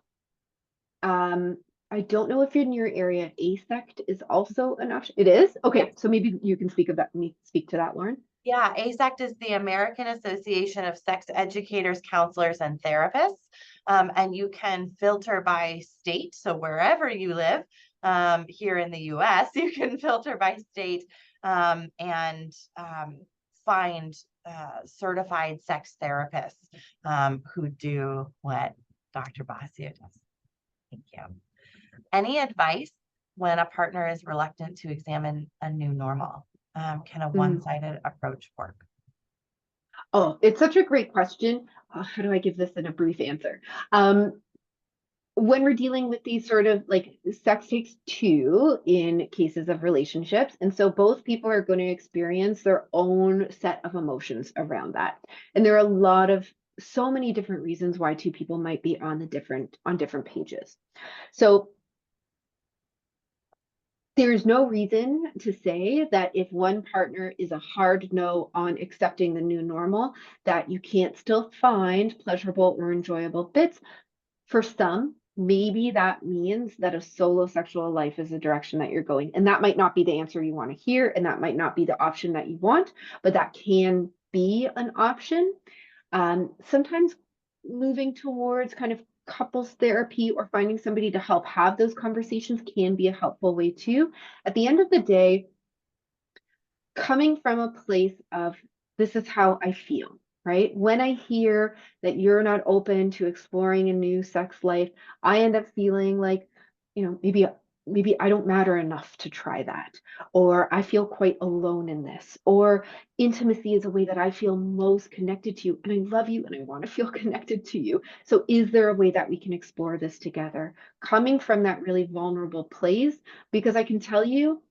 I don't know if in your area ASECT is also an option. It is? Okay, so maybe you can speak to that, Lauren. Yeah, ASECT is the American Association of Sex Educators, Counselors, and Therapists. And you can filter by state. So wherever you live here in the US, you can filter by state and find certified sex therapists who do what Dr. Bossio does. Thank you. Any advice when a partner is reluctant to examine a new normal? Can a one-sided approach work? Oh, it's such a great question. How do I give this in a brief answer? When we're dealing with these sort of like sex takes two in cases of relationships, and so both people are going to experience their own set of emotions around that. And there are a lot of so many different reasons why two people might be on different pages. So there's no reason to say that if one partner is a hard no on accepting the new normal, that you can't still find pleasurable or enjoyable bits. For some, maybe that means that a solo sexual life is the direction that you're going. And that might not be the answer you want to hear, and that might not be the option that you want, but that can be an option. Sometimes moving towards kind of couples therapy or finding somebody to help have those conversations can be a helpful way too. At the end of the day, coming from a place of this is how I feel, right? When I hear that you're not open to exploring a new sex life, I end up feeling like, maybe I don't matter enough to try that, or I feel quite alone in this, or intimacy is a way that I feel most connected to you, and I love you and I want to feel connected to you. So is there a way that we can explore this together? Coming from that really vulnerable place, because I can tell you,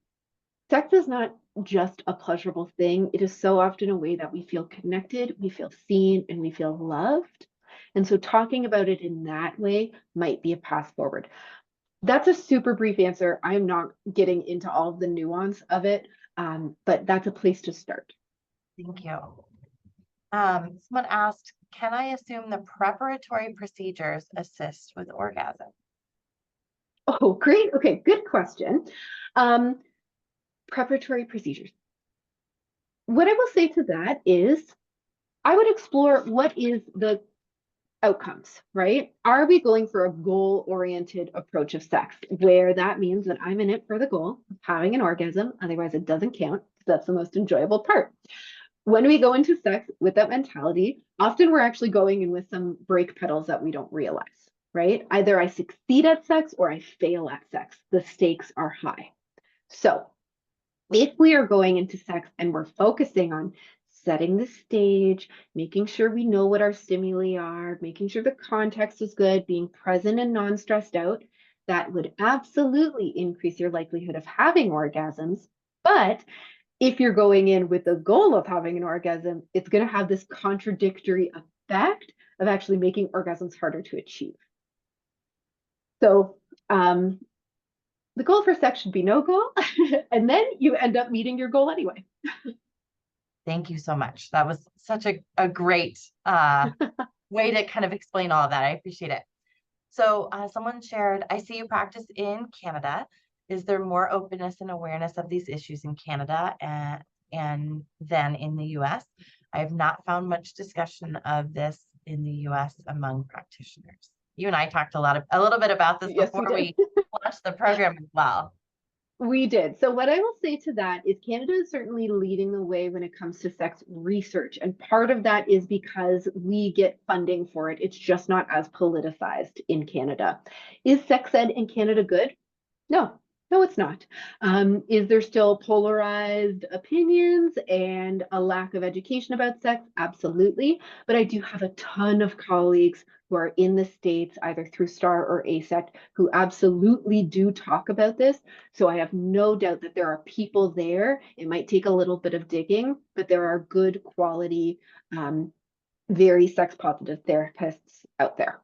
sex is not just a pleasurable thing. It is so often a way that we feel connected, we feel seen, and we feel loved. And so talking about it in that way might be a path forward. That's a super brief answer. I'm not getting into all of the nuance of it, but that's a place to start. Thank you. Someone asked, can I assume the preparatory procedures assist with orgasm? Oh, great. Okay, good question. Preparatory procedures. What I will say to that is I would explore what is the outcomes, right? Are we going for a goal-oriented approach of sex where that means that I'm in it for the goal of having an orgasm, otherwise it doesn't count. That's the most enjoyable part. When we go into sex with that mentality, often we're actually going in with some brake pedals that we don't realize, right? Either I succeed at sex or I fail at sex. The stakes are high. So if we are going into sex and we're focusing on setting the stage, making sure we know what our stimuli are, making sure the context is good, being present and non-stressed out, that would absolutely increase your likelihood of having orgasms. But if you're going in with the goal of having an orgasm, it's going to have this contradictory effect of actually making orgasms harder to achieve. So the goal for sex should be no goal, and then you end up meeting your goal anyway. Thank you so much. That was such a great way to kind of explain all of that. I appreciate it. So someone shared, I see you practice in Canada. Is there more openness and awareness of these issues in Canada and than in the US? I have not found much discussion of this in the US among practitioners. You and I talked a little bit about this Yes, before we we launched the program as well. We did. So what I will say to that is Canada is certainly leading the way when it comes to sex research. And part of that is because we get funding for it. It's just not as politicized in Canada. Is sex ed in Canada good? No, no, it's not. Is there still polarized opinions and a lack of education about sex? Absolutely. But I do have a ton of colleagues who are in the States, either through STAR or ASECT, who absolutely do talk about this. So I have no doubt that there are people there. It might take a little bit of digging, but there are good quality, very sex positive therapists out there.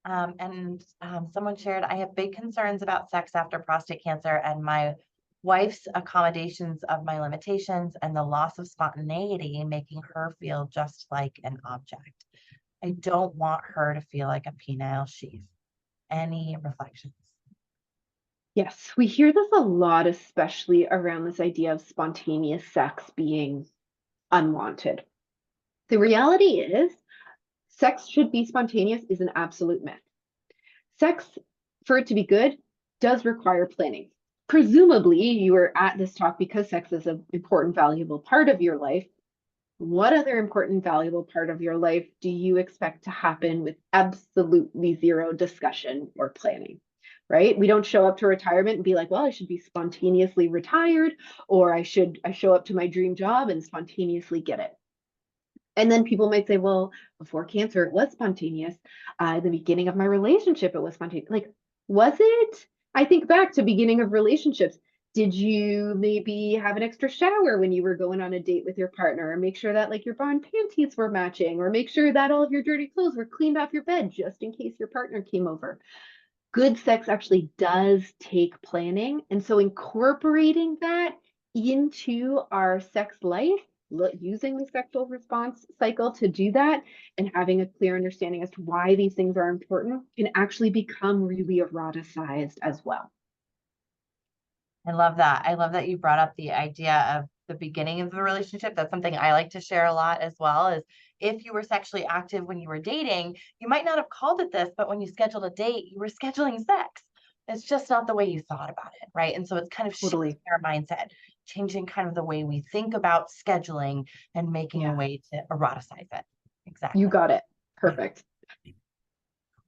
Someone shared, I have big concerns about sex after prostate cancer and my wife's accommodations of my limitations and the loss of spontaneity, making her feel just like an object. I don't want her to feel like a penile sheath. Any reflections? Yes, we hear this a lot, especially around this idea of spontaneous sex being unwanted. The reality is, sex should be spontaneous is an absolute myth. Sex, for it to be good, does require planning. Presumably, you are at this talk because sex is an important, valuable part of your life. What other important, valuable part of your life do you expect to happen with absolutely zero discussion or planning? Right? We don't show up to retirement and be like, well, I should be spontaneously retired, or I show up to my dream job and spontaneously get it. And then people might say, well, before cancer, it was spontaneous. The beginning of my relationship, it was spontaneous. Like, was it? I think back to beginning of relationships. Did you maybe have an extra shower when you were going on a date with your partner, or make sure that like your bra and panties were matching, or make sure that all of your dirty clothes were cleaned off your bed just in case your partner came over? Good sex actually does take planning. And so incorporating that into our sex life, using the sexual response cycle to do that, and having a clear understanding as to why these things are important can actually become really eroticized as well. I love that. I love that you brought up the idea of the beginning of the relationship. That's something I like to share a lot as well, is if you were sexually active when you were dating, you might not have called it this, but when you scheduled a date, you were scheduling sex. It's just not the way you thought about it, right? And so it's kind of shifting Totally. our mindset, changing kind of the way we think about scheduling and making a Yeah, way to eroticize it. you Exactly. got it. Yeah. Perfect.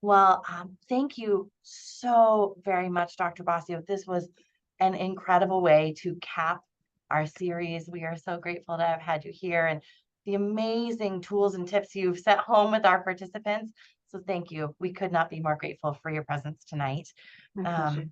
Well, thank you so very much, Dr. Bossio. This was an incredible way to cap our series. We are so grateful to have had you here and the amazing tools and tips you've sent home with our participants. So thank you. We could not be more grateful for your presence tonight. My pleasure. Um,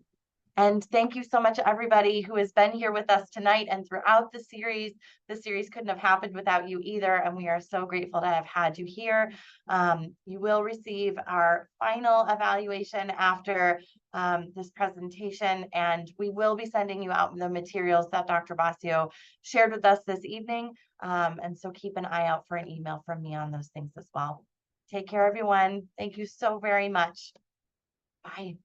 and thank you so much, everybody who has been here with us tonight and throughout the series. The series couldn't have happened without you either, and we are so grateful to have had you here. You will receive our final evaluation after this presentation, and we will be sending you out the materials that Dr. Bossio shared with us this evening. And so keep an eye out for an email from me on those things as well. Take care, everyone. Thank you so very much. Bye.